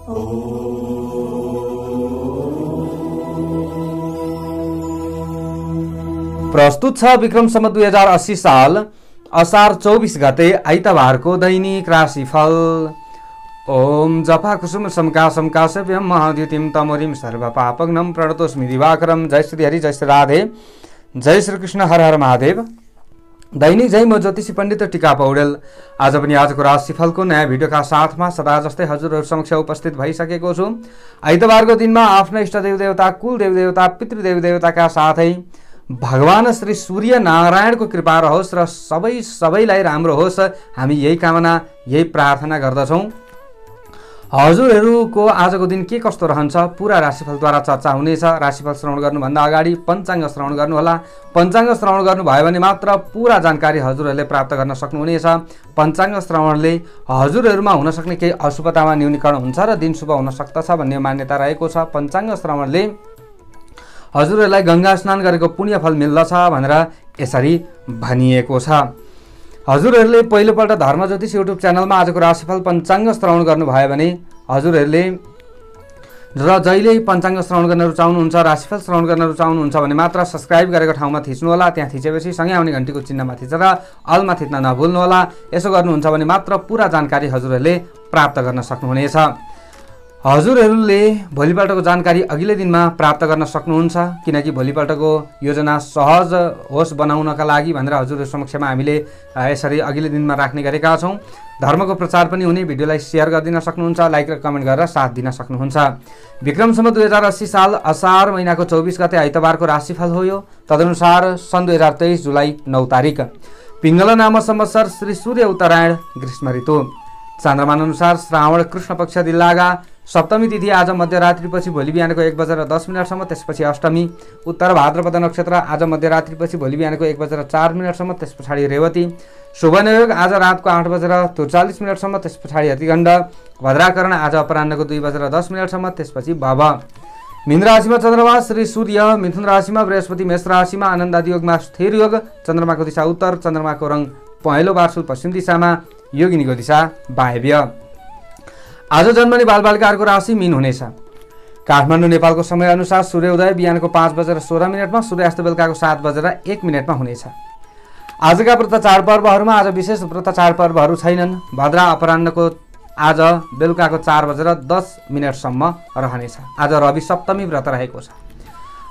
प्रस्तुत छ विक्रम सम्वत 2080 साल असार 24 गते आइतबारको दैनिक राशिफल। ओम जपा कुसुम समकासम काश्यप्यम महाद्युतिम तमोरिम सर्व पापग्नम प्रणतोस्मि दिवाकरम। जय श्री हरि, जय श्री राधे, जय श्री कृष्ण, हर हर महादेव। दैनिक जय म ज्योतिषी पण्डित टिका पौडेल आज पनि आजको राशिफलको नयाँ भिडियोका साथमा सदा जस्तै हजुरहरू समक्ष उपस्थित भइसकेको छु। आइतबारको दिनमा आफ्ना इष्टदेव देवता, कुल देव देवता, पितृदेव देवताका साथै भगवान श्री सूर्य नारायणको कृपा रहोस् र सबैलाई राम्रो होस्, हामी यही कामना, यही प्रार्थना गर्दछौँ। हजुरहरूको आजको दिन के कस्तो रहन्छ पुरा राशिफलद्वारा चर्चा हुनेछ। राशिफल श्रवण गर्नुभन्दा अगाडि पञ्चाङ्ग श्रवण गर्नुहोला। पञ्चाङ्ग श्रवण गर्नुभयो भने मात्र पुरा जानकारी हजुरहरूले प्राप्त गर्न सक्नुहुनेछ। पञ्चाङ्ग श्रवणले हजुरहरूमा हुन सक्ने केही अशुभतामा न्यूनीकरण हुन्छ र दिन शुभ हुन सक्दछ भन्ने मान्यता रहेको छ। पञ्चाङ्ग श्रवणले हजुरहरूलाई गंगा स्नान गरेको पुण्य फल मिल्दछ भनेर यसरी भनिएको छ। हजुरहरूले पहिलोपल्ट धर्म ज्योतिष युट्युब च्यानलमा आजको राशिफल पञ्चाङ्ग श्रवण गर्नुभयो भने हजुरहरूले र जहिले पञ्चाङ्ग श्रवण गर्न रुचाउनुहुन्छ, राशिफल श्रवण गर्न रुचाउनुहुन्छ भने मात्र सब्स्क्राइब गरेको ठाउँमा थिच्नुहोला। त्यहाँ थिचेपछि सँगै आउने घण्टीको चिन्हमा थिचेर अलमा थिच्न नभुल्नुहोला। यसो गर्नुहुन्छ भने मात्र पुरा जानकारी हजुरहरूले प्राप्त गर्न सक्नुहुनेछ। हजुरहरूले भोलिपल्टको जानकारी अघिल्लै दिनमा प्राप्त गर्न सक्नुहुन्छ, किनकि भोलिपल्टको योजना सहज होस् बनाउनका लागि भनेर हजुरहरू समक्षमा हामीले यसरी अघिल्लै दिनमा राख्ने गरेका छौँ। धर्मको प्रचार पनि हुने, भिडियोलाई सेयर गरिदिन सक्नुहुन्छ, लाइक र कमेन्ट गरेर साथ दिन सक्नुहुन्छ। विक्रम सम्वत 2080 साल असार महिनाको 24 गते आइतबारको राशिफल हो यो। तदनुसार सन् 2023 जुलाई 9 तारिक पिङ्गला नाम संवत्सर श्री सूर्य उत्तरायण ग्रीष्म ऋतु। चन्द्रमान अनुसार श्रावण कृष्ण पक्ष दिल्लागा सप्तमी तिथि आज मध्यरात्रिपछि भोलि बिहानको 1:10 त्यसपछि अष्टमी। उत्तर भाद्रपद नक्षत्र आज मध्यरात्रिपछि भोलि बिहानको 1:04 त्यस पछाडि रेवती। शुभनयोग आज रातको 8:43 त्यस पछाडि हतिगण्ड। भद्राकरण आज अपराह्नको 2:10 त्यसपछि भव। मीन राशिमा चन्द्रमा श्री सूर्य, मिथुन राशिमा बृहस्पति, मेष राशिमा आनन्द आदि योगमा स्थिर योग। चन्द्रमाको दिशा उत्तर, चन्द्रमाको रङ पहेँलो बार्सुल पश्चिम दिशामा, योगिनीको दिशा वायव्य। आज जन्मने बालबालिकाहरूको राशि मीन हुनेछ। काठमाडौँ नेपालको समय अनुसार सूर्योदय बिहानको 5:16 सूर्यास्त बेलुकाको 7:01 हुनेछ। आजका व्रत चाडपर्वहरूमा आज विशेष व्रत चाडपर्वहरू छैनन्। भद्रा अपराह्नको आज बेलुकाको 4:10 रहनेछ। आज रवि सप्तमी व्रत रहेको छ।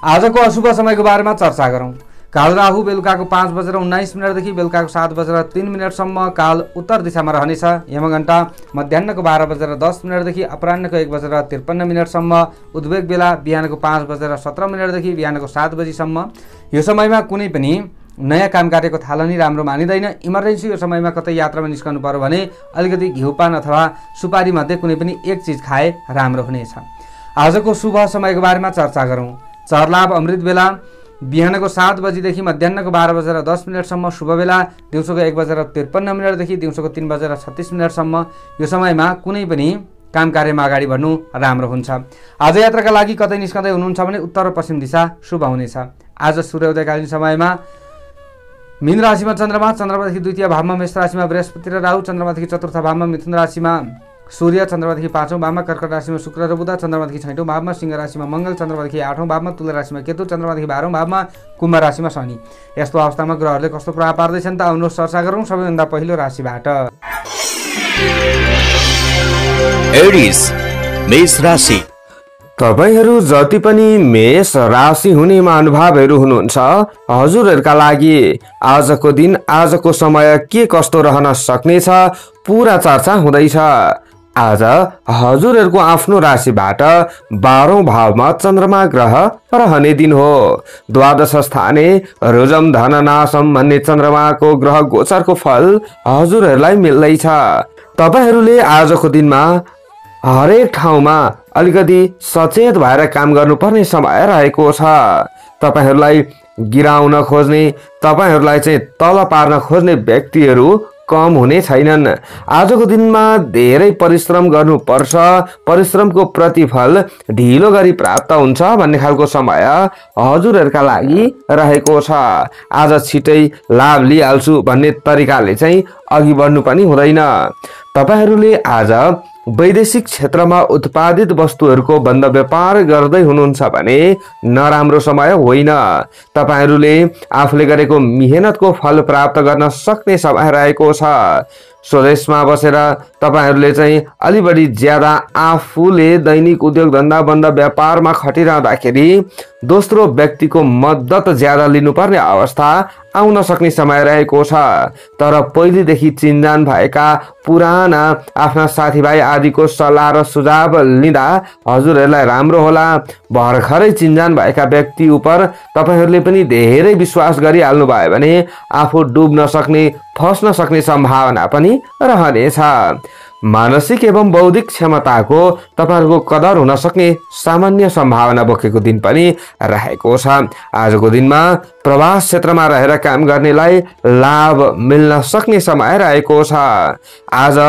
आजको अशुभ समयको बारेमा चर्चा गरौँ। काल राहु बेलुकाको 5:19 देखि बेलुकाको 7:03 काल उत्तर दिशामा रहनेछ। यमघण्टा मध्याह्नको 12:10 देखि अपराह्नको 1:53 उद्वेग बेला बिहानको 5:17 देखि बिहानको 7 बजीसम्म। यो समयमा कुनै पनि नयाँ काम कार्यको थालनी राम्रो मानिँदैन। इमर्जेन्सी यो समयमा कतै यात्रामा निस्कनु पर्यो भने अलिकति घिउपान अथवा सुपारी मध्ये कुनै पनि एक चिज खाए राम्रो हुनेछ। आजको शुभ समयको बारेमा चर्चा गरौँ। चरलाभ अमृत बेला बिहानको 7 बजीदेखि मध्याह्नको 12:10 शुभ बेला दिउँसोको 1:53 देखि दिउँसोको 3:36 यो समयमा कुनै पनि काम कार्यमा अगाडि बढ्नु राम्रो हुन्छ। आज यात्राका लागि कतै निस्कँदै हुनुहुन्छ भने उत्तर र पश्चिम दिशा शुभ हुनेछ। आज सूर्योदयकालीन समयमा मीन राशिमा चन्द्रमा, चन्द्रमादेखि द्वितीय भावमा मेष राशिमा बृहस्पति र राहु, चन्द्रमादेखि चतुर्थ भावमा मिथुन राशिमा सूर्य, चन्द्रमादेखि 5औं भावमा कर्कट राशिमा शुक्र र बुध, चन्द्रमादेखि 6औं भावमा सिंह राशिमा मङ्गल, चन्द्रमादेखि 8औं भावमा तुला राशिमा केतु, चन्द्रमादेखि 12औं भावमा कुम्भ राशिमा शनि। यस्तो अवस्थामा ग्रहहरूले कस्तो प्रभाव पार्दैछन् त आउनुहोस् चर्चा गरौँ। सबैभन्दा पहिलो राशिबाट एरिस मेष राशि। तपाईहरू जति पनि मेष राशि हुने महानुभावहरू हुनुहुन्छ, हजुरहरूका लागि आजको दिन, आजको समय के कस्तो रहन सक्नेछ पुरा चर्चा हुँदैछ। आज हजुरहरूको आफ्नो राशिबाट 12औं भावमा चन्द्रमा ग्रह रहने दिन हो। द्वादश स्थाने रुजम धननाशम भन्ने चन्द्रमाको ग्रह गोचरको फल हजुरहरूलाई मिल्दैछ। तपाईहरूले आजको दिनमा हरेक ठाउँमा अलिकति सचेत भएर काम गर्नुपर्ने समय रहेको छ। तपाईहरूलाई गिराउन खोज्ने, तपाईहरूलाई चाहिँ तल पार्न खोज्ने व्यक्तिहरू कम हुने छैनन्। आजको दिनमा धेरै परिश्रम गर्नुपर्छ, परिश्रमको प्रतिफल ढिलो गरी प्राप्त हुन्छ भन्ने खालको समय हजुरहरूका लागि रहेको छ। आज छिटै लाभ लिइहाल्छु भन्ने तरिकाले चाहिँ अघि बढ्नु पनि हुँदैन। तपाईहरूले आज वैदेशिक क्षेत्रमा उत्पादित वस्तुहरूको बन्द व्यापार गर्दै हुनुहुन्छ भने नराम्रो समय होइन। तपाईहरूले आफूले गरेको मेहनतको फल प्राप्त गर्न सक्ने समय रहेको छ। स्वदेशमा बसेर तपाईहरूले चाहिँ अलि बढी ज्यादा आफूले दैनिक उद्योग धन्दा बन्द व्यापारमा खटिरहँदाखेरि दोस्रो व्यक्तिको मद्दत ज्यादा लिनुपर्ने अवस्था आउन सक्ने समय रहेको छ। तर पहिलेदेखि चिनजान भएका पुराना आफ्ना साथीभाइ आदिको सल्लाह र सुझाव लिँदा हजुरहरूलाई राम्रो होला। भर्खरै चिनजान भएका व्यक्ति उप तपाईहरूले पनि धेरै विश्वास गरिहाल्नु भयो भने आफू डुब्न सक्ने फस्न सक्ने सम्भावना पनि रहनेछ। मानसिक एवं बौद्धिक क्षमताको तपाईहरूको कदर हुन सक्ने सामान्य सम्भावना बोकेको दिन पनि रहेको छ। आजको दिनमा प्रवास क्षेत्रमा रहेर काम गर्नेलाई लाभ मिल्न सक्ने समय रहेको छ। आज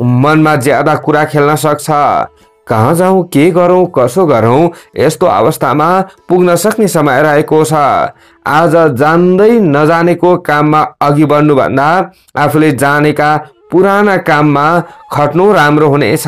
मनमा ज्यादा कुरा खेल्न सक्छ। कहाँ जाउँ, के गरौँ, कसो गरौँ, यस्तो अवस्थामा पुग्न सक्ने समय रहेको छ। आज जान्दै नजानेको काममा अघि बढ्नुभन्दा आफूले जानेका पुराना काममा खट्नु राम्रो हुनेछ।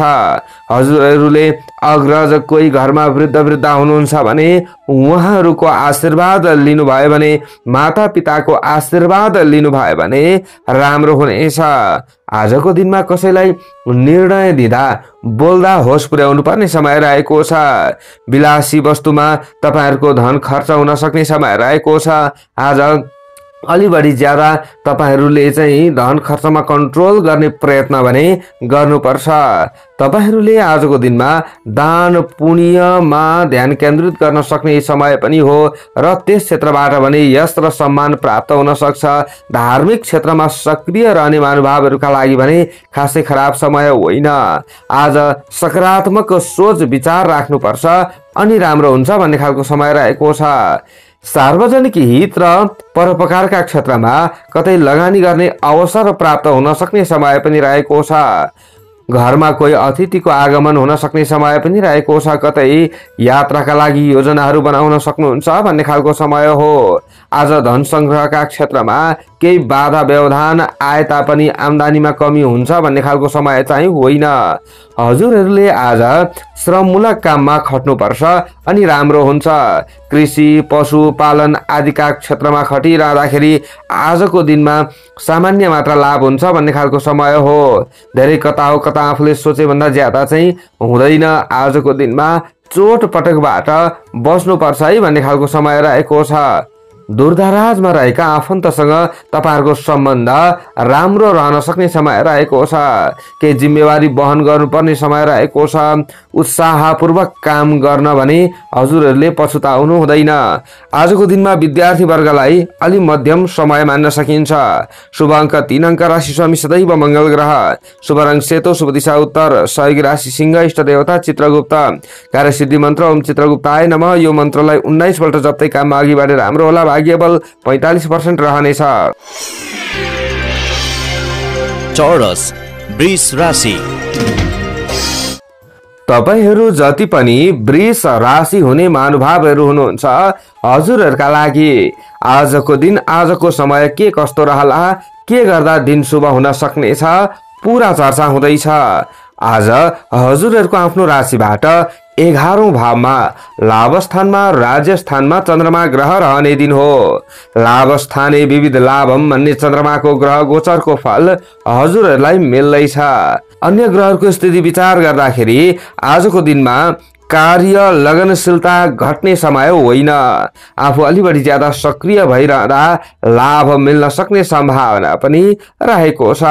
हजुरहरूले अग्रज कोही घरमा वृद्ध हुनुहुन्छ भने उहाँहरूको आशीर्वाद लिनुभयो भने, माता पिताको आशीर्वाद लिनुभयो भने राम्रो हुनेछ। आजको दिनमा कसैलाई निर्णय दिँदा बोल्दा होस पुर्याउनु पर्ने समय रहेको छ। विलासी वस्तुमा तपाईहरूको धन खर्च हुन सक्ने समय रहेको छ। आज अलि बढी ज्यादा तपाईहरूले चाहिँ धन खर्चमा कन्ट्रोल गर्ने प्रयत्न भने गर्नुपर्छ। तपाईहरूले आजको दिनमा दान पुण्यमा ध्यान केन्द्रित गर्न सक्ने समय पनि हो र त्यस क्षेत्रबाट भने यश र सम्मान प्राप्त हुन सक्छ। धार्मिक क्षेत्रमा सक्रिय रहने महानुभावहरूका लागि भने खासै खराब समय होइन। आज सकारात्मक सोच विचार राख्नुपर्छ अनि राम्रो हुन्छ भन्ने खालको समय रहेको छ। सार्वजनिक हित र परोपकारका क्षेत्रमा कतै लगानी गर्ने अवसर प्राप्त हुन सक्ने समय पनि रहेको छ। घरमा कोही अतिथिको आगमन हुन सक्ने समय पनि रहेको छ। कतै यात्राका लागि योजनाहरू बनाउन सक्नुहुन्छ भन्ने खालको समय हो। आज धन सङ्ग्रहका क्षेत्रमा केही बाधा व्यवधान आए तापनि आम्दानीमा कमी हुन्छ भन्ने खालको समय चाहिँ होइन। हजुरहरूले आज श्रममूलक काममा खट्नुपर्छ अनि राम्रो हुन्छ। कृषि पशुपालन आदिका क्षेत्रमा खटिरहँदाखेरि आजको दिनमा सामान्य मात्रा लाभ हुन्छ भन्ने खालको समय हो। धेरै कता हो कता आफूले सोचे भन्दा ज्यादा चाहिँ हुँदैन। आजको दिनमा चोटपटकबाट बस्नुपर्छ है भन्ने खालको समय रहेको छ। दूरदराजमा रहेका आफन्तसँग तपाईहरूको सम्बन्ध राम्रो रहन सक्ने समय रहेको छ। केही जिम्मेवारी वहन गर्नुपर्ने समय रहेको छ। उत्साहपूर्वक काम गर्न भने हजुरहरूले पछुताउनु हुँदैन। आजको दिनमा विद्यार्थी वर्गलाई अलि मध्यम समय मान्न सकिन्छ। शुभ अङ्क 3 अङ्क, राशि स्वामी सदैव मङ्गल ग्रह, शुभ रङ सेतो, शुभ दिशा उत्तर, सहयोगी राशि सिंह, इष्ट देवता चित्रगुप्त, कार्यसिद्धि मन्त्र ओम चित्रगुप्ताय नमः। यो मन्त्रलाई 19 पल्ट जप्दै काममा अघि बढेर राम्रो होला। भाग्यबल 45% रहनेछ। चौरस वृष राशि। तपाईहरू जति पनि वृष राशि हुने महानुभावहरू हुनुहुन्छ, हजुरहरूका लागि आजको दिन, आजको समय के कस्तो रहला, के गर्दा दिन शुभ हुन सक्नेछ, पुरा चर्चा हुँदैछ। आज हजुरहरूको आफ्नो राशिबाट 11औं भावमा लाभस्थानमा राज्यस्थानमा चन्द्रमा ग्रह रहने दिन हो। लाभस्थाने विविध लाभम भन्ने चन्द्रमाको ग्रह गोचरको फल हजुरहरूलाई मिल्दैछ। अन्य ग्रहहरूको स्थिति विचार गर्दाखेरि आजको दिनमा कार्य लगनशीलता घट्ने समय होइन। आफू अलि बढी ज्यादा सक्रिय भइरहँदा लाभ मिल्न सक्ने सम्भावना पनि रहेको छ।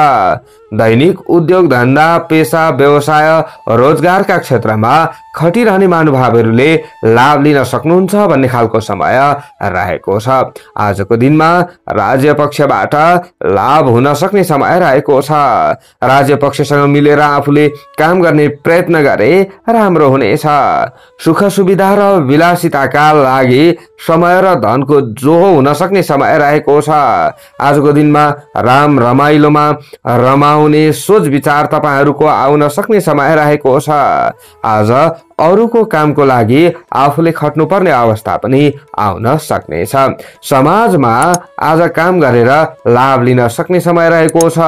दैनिक उद्योग धन्दा पेसा व्यवसाय रोजगारका क्षेत्रमा खटिरहने महानुभावहरूले लाभ लिन सक्नुहुन्छ भन्ने खालको समय रहेको छ। आजको दिनमा राज्य पक्षबाट लाभ हुन सक्ने समय रहेको छ। राज्य पक्षसँग मिलेर आफूले काम गर्ने प्रयत्न गरे राम्रो हुनेछ। सुख सुविधा र विलासिताका लागि समय र धनको जोहो हुन सक्ने समय रहेको छ। आजको दिनमा राम रमाइलोमा रमाउने सोच विचार तपाईहरूको आउन सक्ने समय रहेको छ। आज अरूको कामको लागि आफूले खट्नुपर्ने अवस्था पनि आउन सक्नेछ। समाजमा आज काम गरेर लाभ लिन सक्ने समय रहेको छ।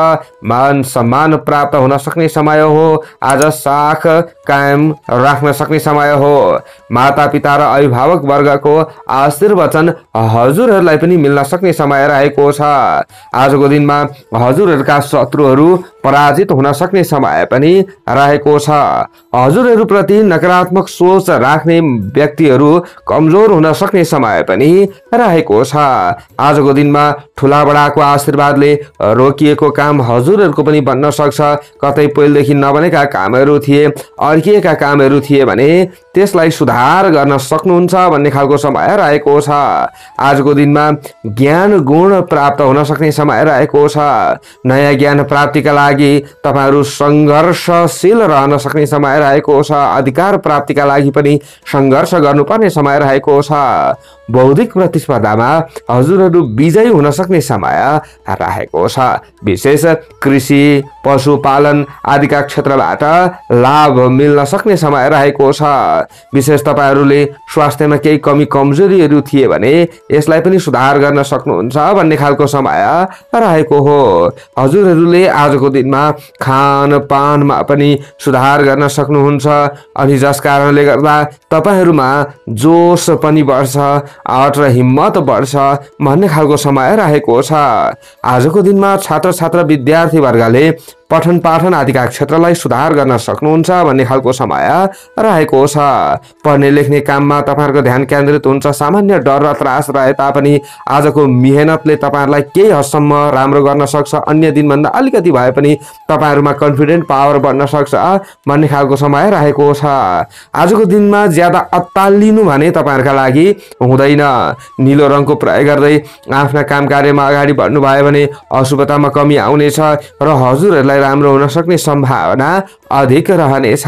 मान सम्मान प्राप्त हुन सक्ने समय हो। आज साख कायम राख्न सक्ने समय हो। माता पिता र अभिभावक वर्गको आशीर्वचन हजुरहरूलाई पनि मिल्न सक्ने समय रहेको छ। आजको दिनमा हजुरहरूका शत्रुहरू पराजित हुन सक्ने समय पनि रहेको छ। हजुरहरूप्रति नकारात्मक सोच राख्ने व्यक्तिहरू कमजोर हुन सक्ने समय पनि रहेको छ। आजको दिनमा ठुला बडाको आशीर्वादले रोकिएको काम हजुरहरूको पनि बन्न सक्छ। कतै पहिलेदेखि नबनेका कामहरू थिए, अड्किएका कामहरू थिए भने त्यसलाई सुधार गर्न सक्नुहुन्छ भन्ने खालको समय रहेको छ। आजको दिनमा ज्ञान गुण प्राप्त हुन सक्ने समय रहेको छ। नयाँ ज्ञान प्राप्तिका लागि तपाईहरू सङ्घर्षशील रहन सक्ने समय रहेको छ। अधिकार प्राप्तिका लागि पनि सङ्घर्ष गर्नुपर्ने समय रहेको छ। बौद्धिक प्रतिस्पर्धामा हजुरहरू विजयी हुन सक्ने समय रहेको छ। विशेष कृषि, पशुपालन आदिका क्षेत्रबाट लाभ मिल्न सक्ने समय रहेको छ। विशेष तपाईहरूले स्वास्थ्यमा केही कमी कमजोरीहरू थिए भने यसलाई पनि सुधार गर्न सक्नुहुन्छ भन्ने खालको समय रहेको हो। हजुरहरूले आजको दिनमा खानपानमा पनि सुधार गर्न सक्नुहुन्छ अनि जस कारणले गर्दा तपाईहरूमा जोस पनि बढ्छ, आँट र हिम्मत बढ्छ भन्ने खालको समय रहेको छ। आजको दिनमा छात्र छात्रा विद्यार्थी वर्गले पठन पाठन आदिका क्षेत्रलाई सुधार गर्न सक्नुहुन्छ भन्ने खालको समय रहेको छ। पढ्ने लेख्ने काममा तपाईहरूको ध्यान केन्द्रित हुन्छ। सामान्य डर र त्रास रहे तापनि आजको मेहनतले तपाईहरूलाई केही हदसम्म राम्रो गर्न सक्छ। अन्य दिनभन्दा अलिकति भए पनि तपाईहरूमा कन्फिडेन्ट पावर बढ्न सक्छ भन्ने खालको समय रहेको छ। आजको दिनमा ज्यादा अत्तालिनु भने तपाईहरूका लागि हुँदैन। नीलो रङको प्रयोग गर्दै आफ्ना काम कार्यमा अगाडि बढ्नु भयो भने अशुभतामा कमी आउनेछ र हजुरहरूलाई राम्रो हुन सक्ने सम्भावना अधिक रहनेछ।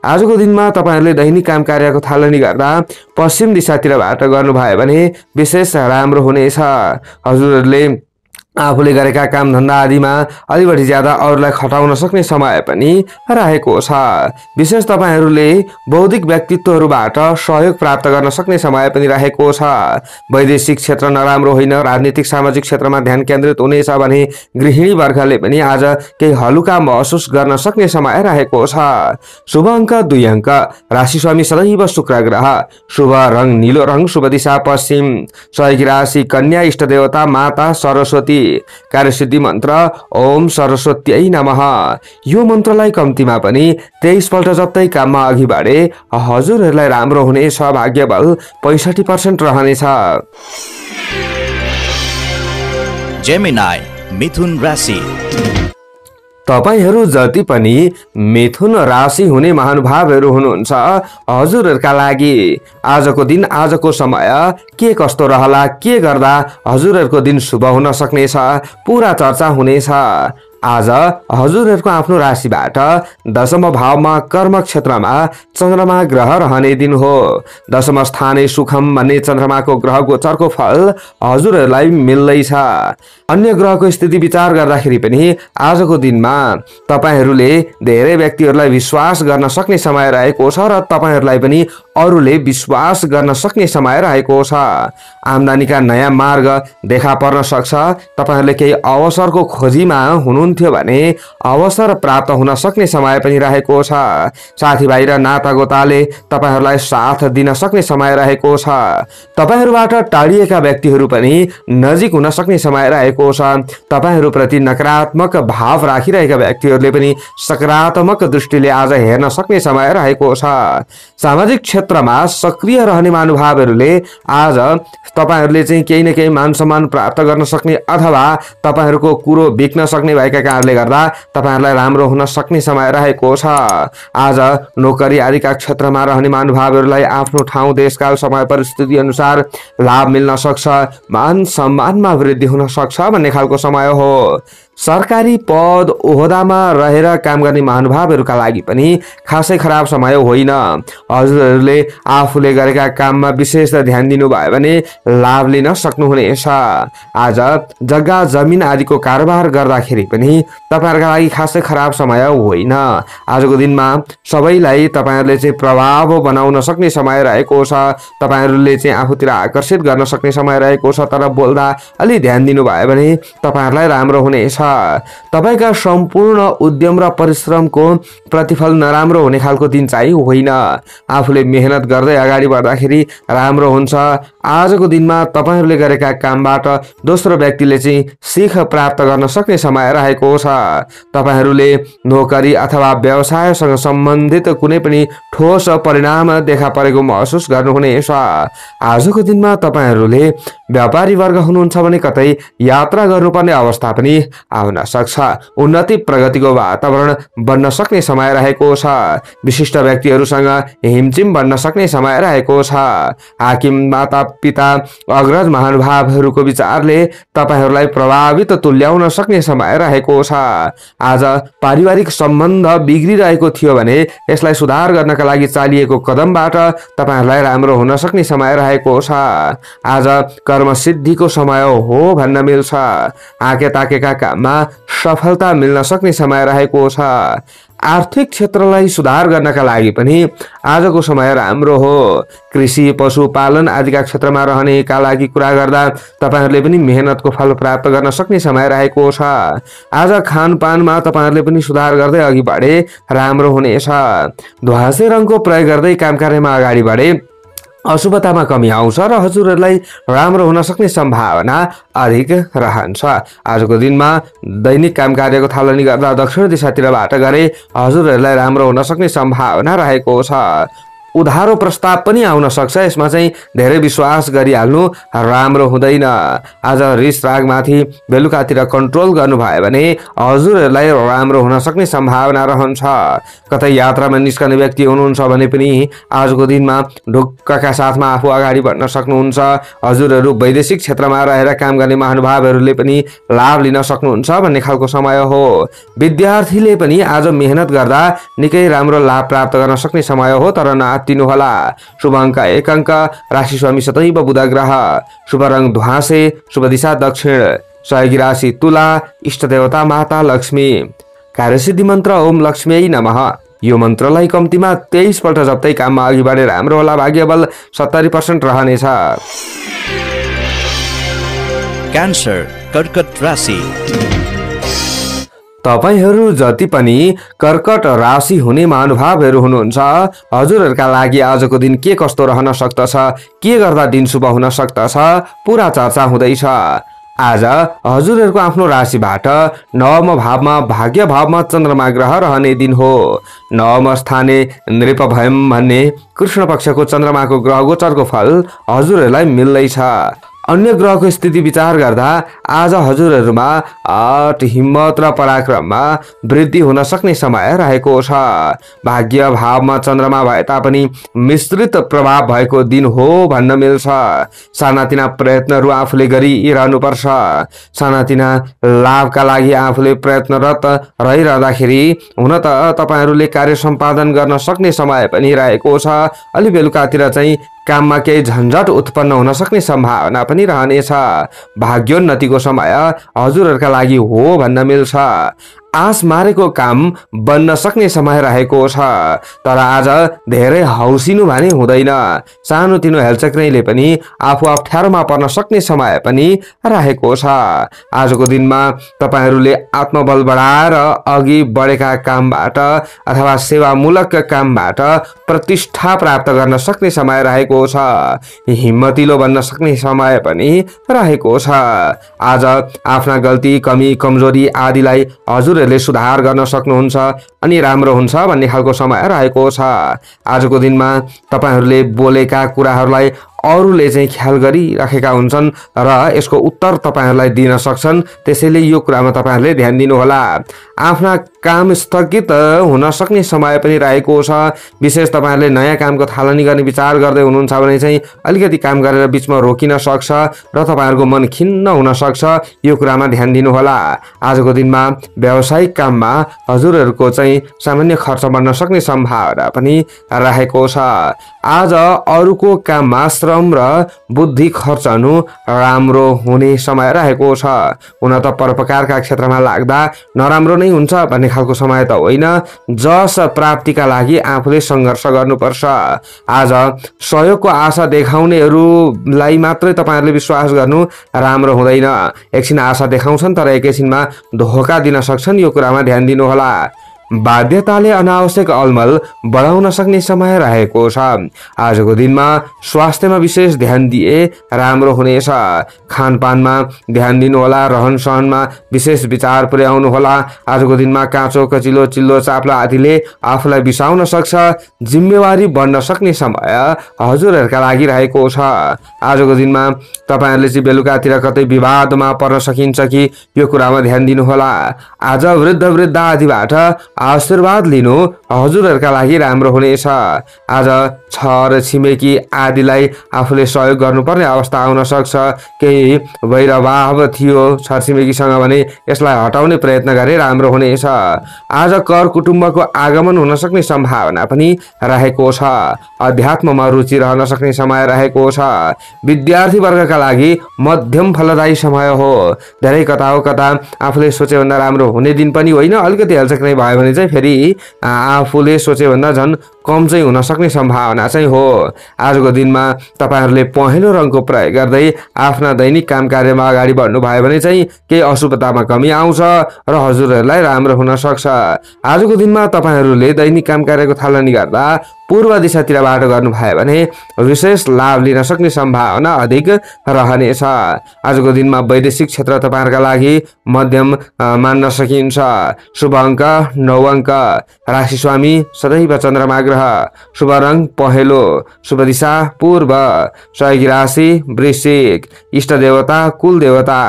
आजको दिनमा तपाईहरूले दैनिक काम कार्यको थालनी गर्दा पश्चिम दिशातिरबाट गर्नुभयो भने विशेष राम्रो हुनेछ। हजुरहरूले आफूले गरेका काम धन्दा आदिमा अलि बढी ज्यादा अरूलाई खटाउन सक्ने समय पनि रहेको छ। विशेष तपाईहरूले बौद्धिक व्यक्तित्वहरूबाट सहयोग प्राप्त गर्न सक्ने समय पनि रहेको छ। वैदेशिक क्षेत्र नराम्रो होइन। राजनीतिक सामाजिक क्षेत्रमा ध्यान केन्द्रित हुनेछ भने गृहिणी वर्गले पनि आज केही हलुका महसुस गर्न सक्ने समय रहेको छ। शुभ अङ्क 2 अङ्क। राशि स्वामी सदैव शुक्र ग्रह। शुभ रङ नीलो रङ। शुभ दिशा पश्चिम। सहयोगी राशि कन्या। इष्ट देवता माता सरस्वती। कार्यसिद्धि मन्त्र ओम सरस्वत्यै नमः। यो मन्त्रलाई कम्तीमा पनि 23 पल्ट जप्दै काममा अघि बढे हजुरहरूलाई राम्रो हुनेछ। भाग्य बल 65% रहनेछ। जेमिनाई मिथुन राशि। तपाईहरू जति पनि मिथुन राशि हुने महानुभावहरू हुनुहुन्छ हजुरहरूका लागि आजको दिन, आजको समय के कस्तो रहला, के गर्दा हजुरहरूको दिन शुभ हुन सक्नेछ पुरा चर्चा हुनेछ। आज हजुरहरूको आफ्नो राशिबाट दशम भावमा कर्म क्षेत्रमा चन्द्रमा ग्रह रहने दिन हो। दशम स्थाने सुखम भन्ने चन्द्रमाको ग्रह गोचरको फल हजुरहरूलाई मिल्दैछ। अन्य ग्रहको स्थिति विचार गर्दाखेरि पनि आजको दिनमा तपाईहरूले धेरै व्यक्तिहरूलाई विश्वास गर्न सक्ने समय रहेको छ र तपाईहरूलाई पनि अरूले विश्वास गर्न सक्ने समय रहेको छ। आम्दानीका नयाँ मार्ग देखा पर्न सक्छ। तपाईहरूले केही अवसरको खोजीमा हुनुहुन्थ्यो भने अवसर प्राप्त हुन सक्ने समय पनि रहेको छ। साथीभाइ र नातागोताले तपाईहरूलाई साथ दिन सक्ने समय रहेको छ। तपाईहरूबाट टाढिएका व्यक्तिहरू पनि नजिक हुन सक्ने समय रहेको छ। तपाईहरूप्रति नकारात्मक भाव राखिरहेका व्यक्तिहरूले पनि सकारात्मक दृष्टिले आज हेर्न सक्ने समय रहेको छ। सामाजिक क्षेत्रमा सक्रिय रहने महानुभावहरूले आज तपाईहरूले चाहिँ केही न केही मान सम्मान प्राप्त गर्न सक्ने अथवा तपाईहरूको कुरो बिक्न सक्ने भएका कारणले गर्दा तपाईहरूलाई राम्रो हुन सक्ने समय रहेको छ। आज नोकरी आदिका क्षेत्रमा रहने महानुभावहरूलाई आफ्नो ठाउँ देशकाल समय परिस्थिति अनुसार लाभ मिल्न सक्छ। मान सम्मानमा वृद्धि हुन सक्छ भन्ने खालको समय हो। सरकारी पद ओहदामा रहेर काम गर्ने महानुभावहरूका लागि पनि खासै खराब समय होइन। हजुरहरूले आफूले गरेका काममा विशेष ध्यान दिनुभयो भने लाभ लिन सक्नुहुनेछ। आज जग्गा जमिन आदिको कारोबार गर्दाखेरि पनि तपाईँहरूका लागि खासै खराब समय होइन। आजको दिनमा सबैलाई तपाईँहरूले चाहिँ प्रभाव बनाउन सक्ने समय रहेको छ। तपाईँहरूले चाहिँ आफूतिर आकर्षित गर्न सक्ने समय रहेको छ। तर बोल्दा अलि ध्यान दिनुभयो भने तपाईँहरूलाई राम्रो हुनेछ। तपाईँका सम्पूर्ण उद्यम र परिश्रमको प्रतिफल नराम्रो हुने खालको दिन चाहिँ होइन। आफूले मेहनत गर्दै अगाडि बढ्दाखेरि राम्रो हुन्छ। आजको दिनमा तपाईँहरूले गरेका कामबाट दोस्रो व्यक्तिले चाहिँ सिख प्राप्त गर्न सक्ने समय रहेको छ। तपाईँहरूले नोकरी अथवा व्यवसायसँग सम्बन्धित कुनै पनि ठोस परिणाम देखा परेको महसुस गर्नुहुनेछ। आजको दिनमा तपाईँहरूले व्यापारी वर्ग हुनुहुन्छ भने कतै यात्रा गर्नुपर्ने अवस्था पनि आउन सक्छ। उन्नति प्रगतिको वातावरण बन्न सक्ने समय रहेको छ। विशिष्ट व्यक्तिहरूसँग हिमचिम बन्न सक्ने समय रहेको छ। हाकिम, माता पिता, अग्रज महानुभावहरूको विचारले तपाईँहरूलाई प्रभावित तुल्याउन सक्ने समय रहेको छ। आज पारिवारिक सम्बन्ध बिग्रिरहेको थियो भने यसलाई सुधार गर्नका लागि चालिएको कदमबाट तपाईँहरूलाई राम्रो हुन सक्ने समय रहेको छ। आज कर्म सिद्धिको समय हो भन्न मिल्छ। आँके ताकेका काममा सफलता मिल्न सक्ने समय रहेको छ। आर्थिक क्षेत्रलाई सुधार गर्नका लागि पनि आजको समय राम्रो हो। कृषि, पशुपालन आदिका क्षेत्रमा रहनेका लागि कुरा गर्दा तपाईँहरूले पनि मेहनतको फल प्राप्त गर्न सक्ने समय रहेको छ। आज खानपानमा तपाईँहरूले पनि सुधार गर्दै अघि बढे राम्रो हुनेछ। ध्वाँसे रङको प्रयोग गर्दै काम कार्यमा अगाडि बढे अशुभतामा कमी आउँछ र हजुरहरूलाई राम्रो हुन सक्ने सम्भावना अधिक रहन्छ। आजको दिनमा दैनिक काम कार्यको थालनी गर्दा दक्षिण दिशातिरबाट गरे हजुरहरूलाई राम्रो हुन सक्ने सम्भावना रहेको छ। उधारो प्रस्ताव पनि आउन सक्छ। यसमा चाहिँ धेरै विश्वास गरिहाल्नु राम्रो हुँदैन। आज रिस रागमाथि बेलुकातिर कन्ट्रोल गर्नुभयो भने हजुरहरूलाई राम्रो हुन सक्ने सम्भावना रहन्छ। कतै यात्रामा निस्कने व्यक्ति हुनुहुन्छ भने पनि आजको दिनमा ढुक्कका साथमा आफू अगाडि बढ्न सक्नुहुन्छ। हजुरहरू वैदेशिक क्षेत्रमा रहेर काम गर्ने महानुभावहरूले पनि लाभ लिन सक्नुहुन्छ भन्ने खालको समय हो। विद्यार्थीले पनि आज मेहनत गर्दा निकै राम्रो लाभ प्राप्त गर्न सक्ने समय हो। तर नआत्तिनुहोला। शुभ अङ्क 1 अङ्क, राशि स्वामी सदैव बुध ग्रह, शुभ रङ ध्वाँसे, शुभ दिशा दक्षिण, सहयोगी राशि तुला, इष्ट देवता माता लक्ष्मी, कार्यसिद्धि मन्त्र ओम लक्ष्मी नमः। यो मन्त्रलाई कम्तीमा 23 पल्ट जप्दै काममा अघि बढेर राम्रो होला। भाग्यबल 70% रहनेछ। क्यान्सर, कर्कट राशि। तपाईहरू जति पनि कर्कट राशि हुने महानुभावहरू हुनुहुन्छ, हजुरहरूका लागि आजको दिन के कस्तो रहन सक्दछ, के गर्दा दिन शुभ हुन सक्दछ, पुरा चर्चा हुँदैछ। आज हजुरहरूको आफ्नो राशिबाट नवम भावमा भाग्य भावमा चन्द्रमा ग्रह रहने दिन हो। नवम स्थाने नृप भयम भन्ने कृष्ण पक्षको चन्द्रमाको ग्रह गोचरको फल हजुरहरूलाई मिल्दैछ। अन्य ग्रहको स्थिति विचार गर्दा आज हजुरहरूमा आँट, हिम्मत र पराक्रममा वृद्धि हुन सक्ने समय रहेको छ। भाग्य भावमा चन्द्रमा भए तापनि मिश्रित प्रभाव भएको दिन हो भन्न मिल्छ। सानातिना प्रयत्नहरू आफूले गरिरहनुपर्छ। सानातिना लाभका लागि आफूले प्रयत्नरत रहिरहँदाखेरि हुन त तपाईँहरूले कार्य सम्पादन गर्न सक्ने समय पनि रहेको छ। अलि बेलुकातिर चाहिँ काममा केही झन्झट उत्पन्न हुन सक्ने सम्भावना पनि रहनेछ। भाग्योन्नतिको समय हजुरहरूका लागि हो भन्न मिल्छ। आस मारेको काम बन्न सक्ने समय रहेको छ। तर आज धेरै हौसिनु भने हुँदैन। सानोतिनो हेलचक्रीले पनि आफू अप्ठ्यारोमा पर्न सक्ने समय पनि रहेको छ। आजको दिनमा तपाईँहरूले आत्मबल बढाएर अघि बढेका कामबाट अथवा सेवामूलक कामबाट प्रतिष्ठा प्राप्त गर्न सक्ने समय रहेको छ। हिम्मतिलो बन्न सक्ने समय पनि रहेको छ। आज आफ्ना गल्ती, कमी, कमजोरी आदिलाई हजुरहरूले सुधार गर्न सक्नुहुन्छ अनि राम्रो हुन्छ भन्ने खालको समय रहेको छ। आजको दिनमा तपाईँहरूले बोलेका कुराहरूलाई अरूले चाहिँ ख्याल गरिराखेका हुन्छन् र यसको उत्तर तपाईहरुलाई दिन सक्छन्। त्यसैले यो कुरामा तपाईहरुले ध्यान दिनुहोला। आफ्ना काम स्थगित हुन सक्ने समय पनि रहेको छ। विशेष तपाईहरुले नयाँ कामको थालनी गर्ने विचार गर्दै हुनुहुन्छ भने चाहिँ अलिकति काम गरेर बीचमा रोकिन सक्छ र तपाईहरुको मन खिन्न हुन सक्छ। यो कुरामा ध्यान दिनुहोला। आजको दिनमा व्यावसायिक काममा हजुरहरुको चाहिँ सामान्य खर्च बढ्न सक्ने सम्भावना पनि रहेको छ। आज अरूको काममा श्रम र बुद्धि खर्चनु राम्रो हुने समय रहेको छ। हुन त परोपकारका क्षेत्रमा लाग्दा नराम्रो नै हुन्छ भन्ने खालको समय त होइन। जस प्राप्तिका लागि आफूले संघर्ष गर्नुपर्छ। आज सहयोगको आशा देखाउनेहरूलाई मात्रै तपाईहरुले विश्वास गर्नु राम्रो हुँदैन। एकछिन आशा देखाउँछन् तर एकैछिनमा धोका दिन सक्छन्। यो कुरामा ध्यान दिनुहोला। बाध्यताले अनावश्यक अलमल बढाउन सक्ने समय रहेको छ। आजको दिनमा स्वास्थ्यमा विशेष ध्यान दिए राम्रो हुनेछ। खानपानमा ध्यान दिनुहोला। रहन सहनमा विशेष विचार पुर्याउनु होला। आजको दिनमा काँचो कचिलो चिल्लो चाप्लो आदिले आफूलाई बिसाउन सक्छ। जिम्मेवारी बढ्न सक्ने समय हजुरहरुका लागि रहेको छ। आजको दिनमा तपाईहरुले चाहिँ बेलुकातिर कतै विवादमा पर्न सकिन्छ कि यो कुरामा ध्यान दिनुहोला। आज वृद्ध वृद्ध आदिबाट आशीर्वाद लिनु हजुरहरुका लागि राम्रो हुनेछ। आज छर छिमेकी आदिलाई आफूले सहयोग गर्नुपर्ने अवस्था आउन सक्छ। केही वैरभाव थियो छरछिमेकीसँग भने यसलाई हटाउने प्रयत्न गरे राम्रो हुनेछ। आज कर कुटुम्बको आगमन हुन सक्ने सम्भावना पनि रहेको छ। अध्यात्ममा रुचि रहन सक्ने समय रहेको छ। विद्यार्थी वर्गका लागि मध्यम फलदायी समय हो। धेरै कता हो कता आफूले सोचे भन्दा राम्रो हुने दिन पनि होइन। अलिकति हेलचेक नै भयो भने चाहिँ फेरि आफूले सोचे भन्दा झन् कम चाहिँ हुन सक्ने सम्भावना चाहिँ हो। आजको दिनमा तपाईहरुले पहेँलो रङको प्रयोग गर्दै आफ्ना दैनिक काम कार्यमा अगाडि बढ्नु भयो भने चाहिँ केही अशुभतामा कमी आउँछ र हजुरहरुलाई राम्रो हुन सक्छ। आजको दिनमा तपाईहरुले दैनिक काम कार्यको थालनी गर्दा पूर्व दिशातिर बाटो गर्नुभयो भने विशेष लाभ लिन सक्ने सम्भावना अधिक रहनेछ। आजको दिनमा वैदेशिक क्षेत्र तपाईहरुका लागि मध्यम मान्न सकिन्छ। शुभ अङ्क 9 अङ्क। राशि स्वामी सदैव चन्द्रमा ग्रह। शुभ रङ पहेँलो। शुभ दिशा पूर्व। सहयोगी राशि वृश्चिक। इष्ट देवता कुल देवता।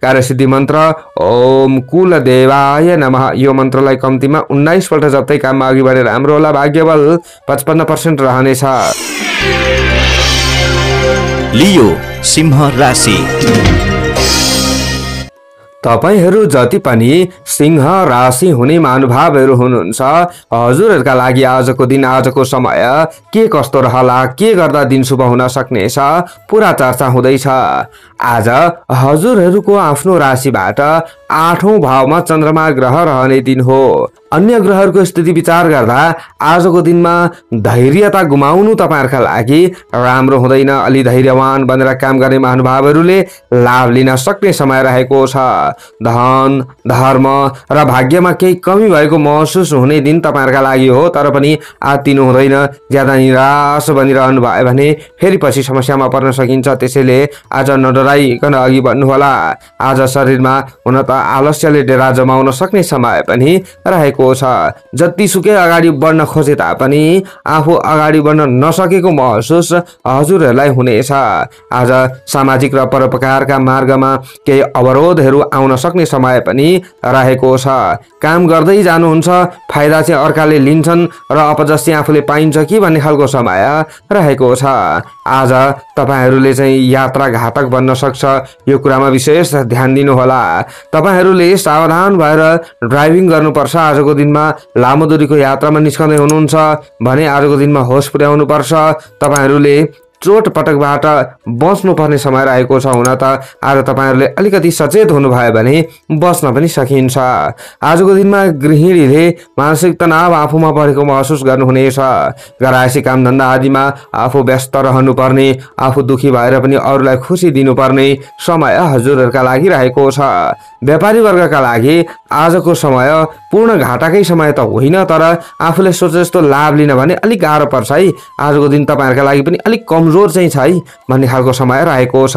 कार्यसिद्धि मन्त्र ओम कुल देवाय नमः। यो मन्त्रलाई कम्तीमा 19 पल्ट जप्दै काममा अघि बढेर राम्रो होला। भाग्यबल 55% रहनेछ। लियो सिंह राशि। तपाईहरु जति पनि सिंह राशि हुने महानुभावहरु हुनुहुन्छ हजुरहरुका लागि आजको दिन आजको समय के कस्तो रहला, के गर्दा दिन शुभ हुन सक्नेछ पूरा चर्चा हुँदैछ। आज हजुरहरुको आफ्नो राशिबाट 8औं भावमा चन्द्रमा ग्रह रहने दिन हो। अन्य ग्रहहरूको स्थिति विचार गर्दा आजको दिनमा धैर्यता गुमाउनु तपाईहरुका लागि राम्रो हुँदैन। अलि धैर्यवान बनेर काम गर्ने महानुभावहरुले लाभ लिन सक्ने समय रहेको छ। धन धर्म र भाग्यमा केही कमी भएको महसुस हुने दिन तपाईहरुका लागि हो। तर पनि आत्तिनु हुँदैन। ज्यादा निराश बनिरहनु भयो भने फेरि पछि समस्यामा पर्न सकिन्छ। त्यसैले आज नडराइकन अघि बढ्नु होला। आज शरीरमा हुन त आलस्यले डेरा जमाउन सक्ने समय पनि रहेको छ। जतिसुकै अगाडि बढ्न खोजे तापनि आफू अगाडि बढ्न नसकेको महसुस हजुरहरुलाई हुनेछ। आज सामाजिक र परोपकारका मार्गमा केही अवरोधहरू आउन सक्ने समय पनि रहेको छ। काम गर्दै जानुहुन्छ, फाइदा चाहिँ अर्काले लिन्छन् र अपजस चाहिँ आफूले पाइन्छ कि भन्ने खालको समय रहेको छ। आज तपाईहरुले चाहिँ यात्रा घातक बन्न सक्छ। यो कुरामा विशेष ध्यान दिनु होला। तपाईहरुले सावधान भएर ड्राइभिङ गर्नुपर्छ। आजको दिनमा लामो दूरीको यात्रामा निस्कँदै हुनुहुन्छ भने आजको दिनमा होस पुर्याउनु पर्छ। तपाईहरुले चोट पटकबाट बच्नु पर्ने समय रहेको छ। हुन त आज तपाईहरुले अलिकति सचेत हुनुभयो भने बच्न पनि सकिन्छ। आजको दिनमा गृहिणीले मानसिक तनाव आफूमा बढेको महसुस गर्नुहुनेछ। घरआसी काम धन्दा आदिमा आफू व्यस्त रहनुपर्ने, आफू दुखी भएर पनि अरूलाई खुसी दिनुपर्ने समय हजुरहरुका लागि रहेको छ। व्यापारी वर्गका लागि आजको समय पूर्ण घाटाकै समय त होइन, तर आफूले सोचे जस्तो लाभ लिन भने अलिक गाह्रो पर्छ है। आजको दिन तपाईँहरूका लागि पनि अलिक कमजोर चाहिँ छ है भन्ने खालको समय रहेको छ।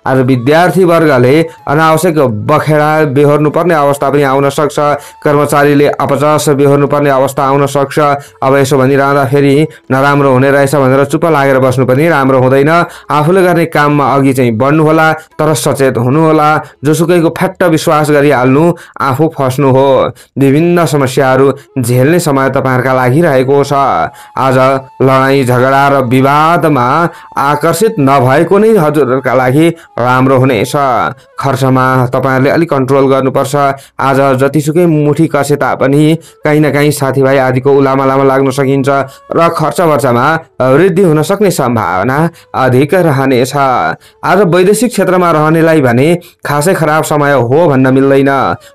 आज विद्यार्थी वर्गले अनावश्यक बखेडा बेहोर्नु पर्ने अवस्था पनि आउन सक्छ। कर्मचारीले अपजस बेहोर्नु पर्ने अवस्था आउन सक्छ। अब यसो भनिरहँदाखेरि नराम्रो हुने रहेछ भनेर चुप्प लागेर बस्नु पनि राम्रो हुँदैन। आफूले गर्ने काममा अघि चाहिँ बढ्नु होला, तर सचेत हुनु होला। जोसुकैको फ्याट्ट विश्वास गरिहाल्नु आफू फस्नु हो। विभिन्न समस्याहरू झेल्ने समय तपाईँहरूका लागि रहेको छ। आज लडाईँ झगडा र विवादमा आकर्षित नभएको नै हजुरहरूका लागि राम्रो हुनेछ। खर्चमा तपाईँहरूले अलिक कन्ट्रोल गर्नुपर्छ। आज जतिसुकै मुठी कसे तापनि कहीँ न कहीँ साथीभाइ आदिको उलामालामा लाग्न सकिन्छ र खर्चवर्चमा वृद्धि हुन सक्ने सम्भावना अधिक रहनेछ। आज वैदेशिक क्षेत्रमा रहनेलाई भने खासै खराब समय हो भन्न मिल्दैन।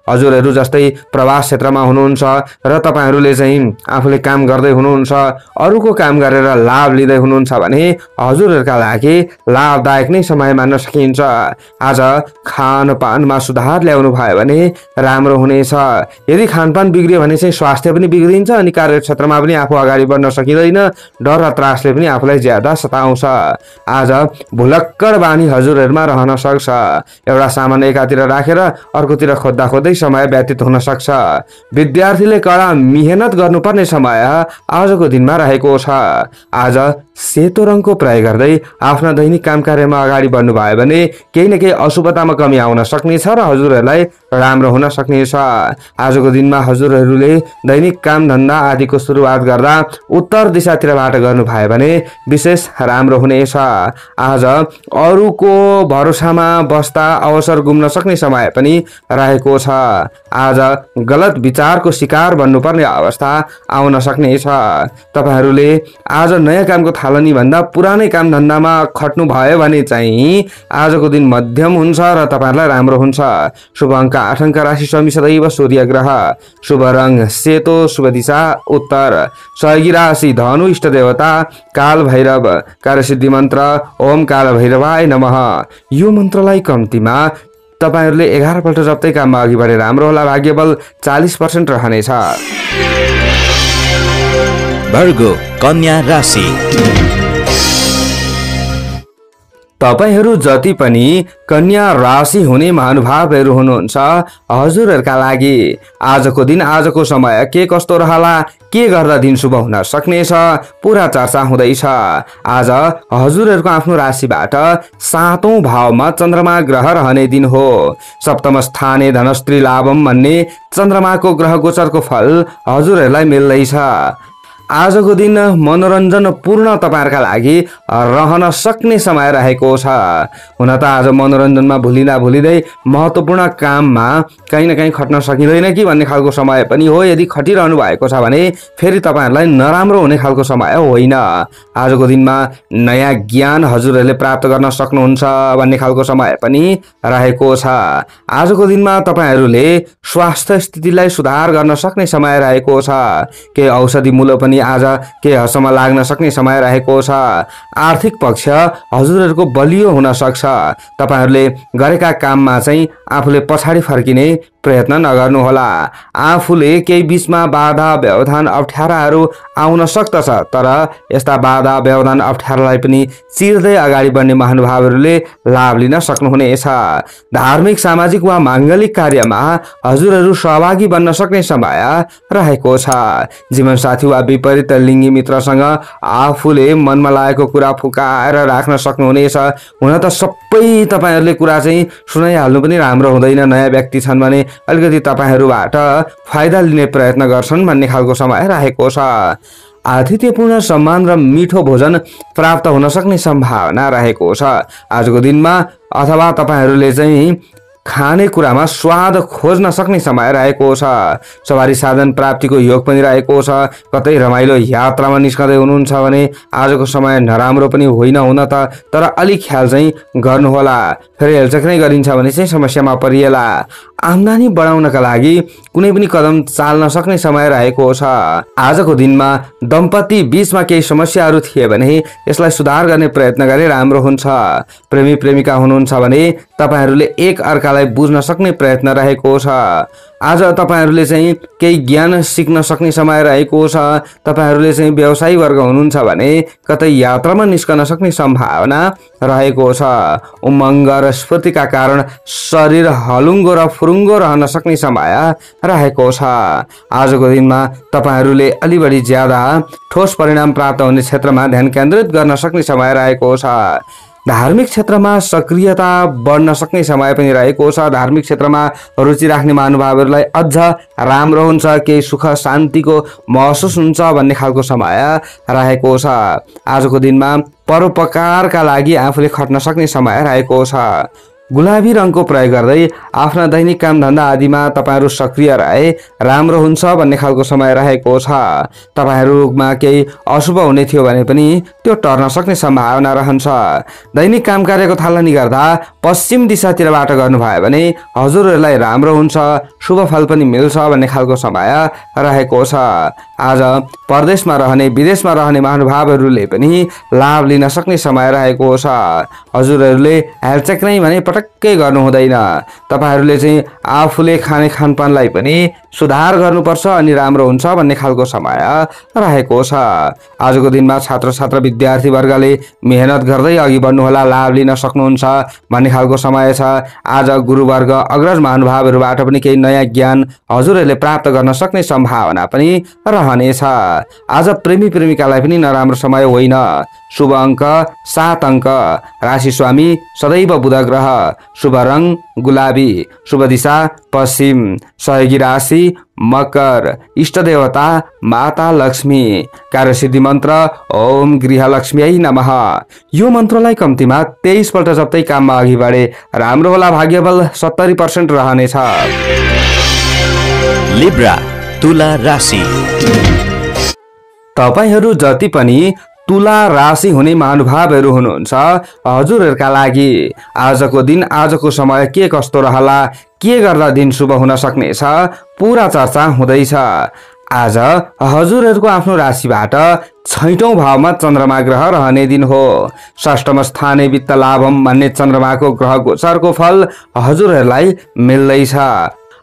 हजुरहरू जस्तै प्रवास क्षेत्रमा हुनुहुन्छ र तपाईँहरूले चाहिँ आफूले काम गर्दै हुनुहुन्छ, अरूको काम गरेर लाभ लिँदै हुनुहुन्छ भने हजुरहरूका लागि लाभदायक नै समय मान्न सकिन्छ। आज खानपानमा सुधार ल्याउनु भयो भने राम्रो हुनेछ। यदि खानपान बिग्रियो भने चाहिँ स्वास्थ्य पनि बिग्रिन्छ अनि कार्यक्षेत्रमा पनि आफू अगाडि बढ्न सकिँदैन। डर र त्रासले पनि आफूलाई ज्यादा सताउँछ। आज भुलक्कड बानी हजुरहरूमा रहन सक्छ। एउटा सामान एकातिर राखेर अर्कोतिर खोज्दा खोज्दै समय व्यतीत हुन सक्छ। विद्यार्थीले कडा मेहनत गर्नुपर्ने समय आजको दिनमा रहेको छ। आज सेतो रङको प्रयोग गर्दै आफ्ना दैनिक काम कार्यमा अगाडि बढ्नु भयो भने केही न केही अशुभतामा कमी आउन सक्नेछ र हजुरहरूलाई राम्रो हुन सक्नेछ। आजको दिनमा हजुरहरूले दैनिक काम धन्दा आदिको सुरुवात गर्दा उत्तर दिशातिरबाट गर्नु भयो भने विशेष राम्रो हुनेछ। आज अरूको भरोसामा बस्दा अवसर गुम्न सक्ने समय पनि रहेको छ। आज गलत विचारको शिकार बन्नुपर्ने अवस्था आउन सक्नेछ। तपाईँहरूले आज नयाँ कामको थालनी भन्दा पुरानै काम धन्दामा खट्नु भयो भने चाहिँ आजको दिन मध्यम हुन्छ र तपाईँहरूलाई राम्रो हुन्छ। शुभ अङ्क 8 अङ्क, राशि स्वामी सदैव सूर्य ग्रह, शुभ रङ सेतो, शुभ दिशा उत्तर, सहयोगी राशि धनु, इष्ट देवता काल भैरव, कार्यसिद्धि मन्त्र ओम काल भैरवाय नमः। यो मन्त्रलाई कम्तीमा तपाईहरूले 11 पल्ट जप्तै काममा अघि बढेर राम्रो होला। भाग्यबल 40% रहनेछ। वर्गो कन्या राशि। तपाईहरू जति पनि कन्या राशि हुने महानुभावहरू हुनुहुन्छ, हजुरहरूका लागि आजको दिन, आजको समय के कस्तो रहला, के गर्दा दिन शुभ हुन सक्नेछ, पुरा चर्चा हुँदैछ। आज हजुरहरूको आफ्नो राशिबाट 7औं भावमा चन्द्रमा ग्रह रहने दिन हो। सप्तम स्थाने धनस्त्री लाभम भन्ने चन्द्रमाको ग्रह गोचरको फल हजुरहरूलाई मिल्दैछ। आजको दिन मनोरञ्जन पूर्ण तपाईहरुका लागि रहन सक्ने समय रहेको छ। हुन त आज मनोरञ्जनमा भुलिँदा भुलिँदै महत्त्वपूर्ण काममा कहीं न कहीं खट्न सकिँदैन कि भन्ने खालको समय पनि हो। यदि खटिरहनु भएको छ भने फेरि तपाईहरुलाई नराम्रो हुने खालको समय होइन। आजको दिनमा नयाँ ज्ञान हजुरहरूले प्राप्त गर्न सक्नुहुन्छ भन्ने खालको समय पनि रहेको छ। आजको दिनमा तपाईहरुले स्वास्थ्य स्थितिलाई सुधार गर्न सक्ने समय रहेको छ। केही औषधि मूल्य पनि आज केही हदसम्म लाग्न सक्ने समय रहेको छ। आर्थिक पक्ष हजुरहरूको बलियो हुन सक्छ। तपाईहरुले गरेका काममा चाहिँ आफूले पछाडी फर्किने प्रयत्न नगर्नुहोला। आफूले केही बीचमा बाधा व्यवधान अप्ठ्याराहरू आउन सक्दछ, तर यस्ता बाधा व्यवधान अप्ठ्यारालाई पनि चिर्दै अगाडि बढ्ने महानुभावहरूले लाभ लिन सक्नुहुनेछ। धार्मिक सामाजिक वा माङ्गलिक कार्यमा हजुरहरू सहभागी बन्न सक्ने समय रहेको छ। जीवनसाथी वा विपरीत लिङ्गी मित्रसँग आफूले मनमा लागेको कुरा फुकाएर राख्न सक्नुहुनेछ। हुन त सबै तपाईहरुले कुरा चाहिँ सुनाइहाल्नु पनि राम्रो हुँदैन। नयाँ व्यक्ति छन् भने अलिकति तपाईहरुबाट फाइदा लिने प्रयत्न गर्छन् भन्ने खालको समय रहेको छ। आतिथ्यपूर्ण सम्मान र मिठो भोजन प्राप्त हुन सक्ने सम्भावना रहेको छ आजको दिनमा। अथवा तपाईहरुले चाहिँ खाने कुरामा स्वाद खोज्न सक्ने समय रहेको छ। सवारी साधन प्राप्तिको योग पनि रहेको छ। कतै रमाइलो यात्रामा निस्कदै हुनुहुन्छ भने आजको समय नराम्रो पनि होइन हुन त, तर अलिक ख्याल चाहिँ गर्नुहोला। फेरि हेलचेक नै गरिन्छ भने चाहिँ समस्यामा परिएला। आम्दानी बढाउनका लागि कुनै पनि कदम चाल्न सक्ने समय रहेको छ। आजको दिनमा दम्पति बीचमा केही समस्याहरू थिए भने यसलाई सुधार गर्ने प्रयत्न गरे राम्रो हुन्छ। प्रेमी प्रेमिका हुनुहुन्छ भने तपाईहरुले एक अर्का कुरालाई बुझ्न सक्ने प्रयत्न रहेको छ। आज तपाईहरूले चाहिँ केही ज्ञान सिक्न सक्ने समय रहेको छ। तपाईहरूले चाहिँ व्यवसायी वर्ग हुनुहुन्छ भने कतै यात्रामा निस्कन सक्ने सम्भावना रहेको छ। उमङ्ग र स्फूर्तिका कारण शरीर हलुङ्गो र फुरुङ्गो रहन सक्ने समय रहेको छ। आजको दिनमा तपाईहरूले अलि बढी ज्यादा ठोस परिणाम प्राप्त हुने क्षेत्रमा ध्यान केन्द्रित गर्न सक्ने समय रहेको छ। धार्मिक क्षेत्रमा सक्रियता बढ्न सक्ने समय पनि रहेको छ। धार्मिक क्षेत्रमा रुचि राख्ने महानुभावहरूलाई अझ राम्रो हुन्छ। केही सुख शान्तिको महसुस हुन्छ भन्ने खालको समय रहेको छ। आजको दिनमा परोपकारका लागि आफूले खट्न सक्ने समय रहेको छ। गुलाबी रङको प्रयोग गर्दै आफ्ना दैनिक कामधन्दा आदिमा तपाईहरू सक्रिय रहे राम्रो हुन्छ भन्ने खालको समय रहेको छ। तपाईहरूमा केही अशुभ हुने थियो भने पनि त्यो टर्न सक्ने सम्भावना रहन्छ। दैनिक काम कार्यको थालनी गर्दा पश्चिम दिशातिरबाट गर्नुभयो भने हजुरहरूलाई राम्रो हुन्छ, शुभ फल पनि मिल्छ भन्ने खालको समय रहेको छ। आज परदेशमा रहने विदेशमा रहने महानुभावहरूले पनि लाभ लिन सक्ने समय रहेको छ। हजुरहरूले हेलचेक नै भने पटक्कै गर्नु हुँदैन। तपाईहरूले चाहिँ आफूले खाने खानपानलाई पनि सुधार गर्नुपर्छ अनि राम्रो हुन्छ भन्ने खालको समय रहेको छ। आजको दिनमा छात्र छात्र विद्यार्थी वर्गले मेहनत गर्दै अघि बढ्नुहोला, लाभ लिन सक्नुहुन्छ भन्ने खालको समय छ। आज गुरुवर्ग अग्रज महानुभावहरूबाट पनि केही नयाँ ज्ञान हजुरहरूले प्राप्त गर्न सक्ने सम्भावना पनि रहनेछ। आज प्रेमी प्रेमिकालाई पनि नराम्रो समय होइन। शुभ अङ्क 7 अङ्क। राशि स्वामी सदैव बुध ग्रह। शुभ रङ गुलाबी। शुभ दिशा पश्चिम। सहयोगी राशि मकर। इष्ट देवता माता लक्ष्मी। कार्यसिद्धि मन्त्र ओम गृहलक्ष्मीयै नमः। यो मन्त्रलाई कम्तीमा 23 पल्ट जप्दै काममा अघि बढे राम्रो होला। भाग्यबल 70% रहनेछ। लिब्रा तुला राशि। तपाईहरू जति पनि तुला राशि हुने महानुभावहरू हुनुहुन्छ हजुरहरूका लागि आजको दिन आजको समय के कस्तो रहला, के गर्दा दिन शुभ हुन सक्नेछ पुरा चर्चा हुँदैछ। आज हजुरहरूको आफ्नो राशिबाट 6औं भावमा चन्द्रमा ग्रह रहने दिन हो। षष्ठम स्थाने वित्त लाभम भन्ने चन्द्रमाको ग्रह गोचरको फल हजुरहरूलाई मिल्दैछ।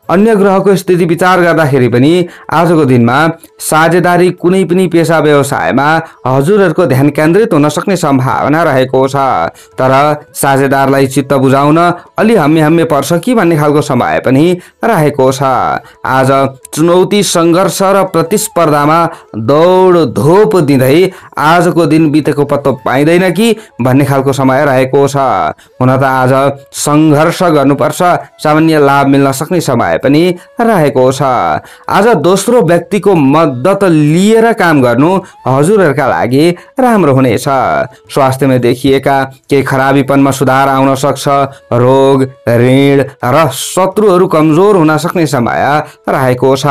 अन्य ग्रहको स्थिति विचार गर्दाखेरि पनि आजको दिनमा साझेदारी कुनै पनि पेशा व्यवसायमा हजुरहरूको ध्यान केन्द्रित हुन सक्ने सम्भावना रहेको छ। तर साझेदारलाई चित्त बुझाउन अलि हम्मे पर्छ कि भन्ने खालको समय पनि रहेको छ। आज चुनौती सङ्घर्ष र प्रतिस्पर्धामा दौड धोप दिँदै आजको दिन बितेको पत्तो पाइँदैन कि भन्ने खालको समय रहेको छ। हुन त आज सङ्घर्ष गर्नुपर्छ, सामान्य लाभ मिल्न सक्ने समय पनि रहेको छ। आज दोस्रो व्यक्तिको मद्दत लिएर काम गर्नु हजुरहरूका लागि राम्रो हुनेछ। स्वास्थ्यमा देखिएका केही खराबीपनमा सुधार आउन सक्छ। रोग, ऋण र शत्रुहरू कमजोर हुन सक्ने समय रहेको छ।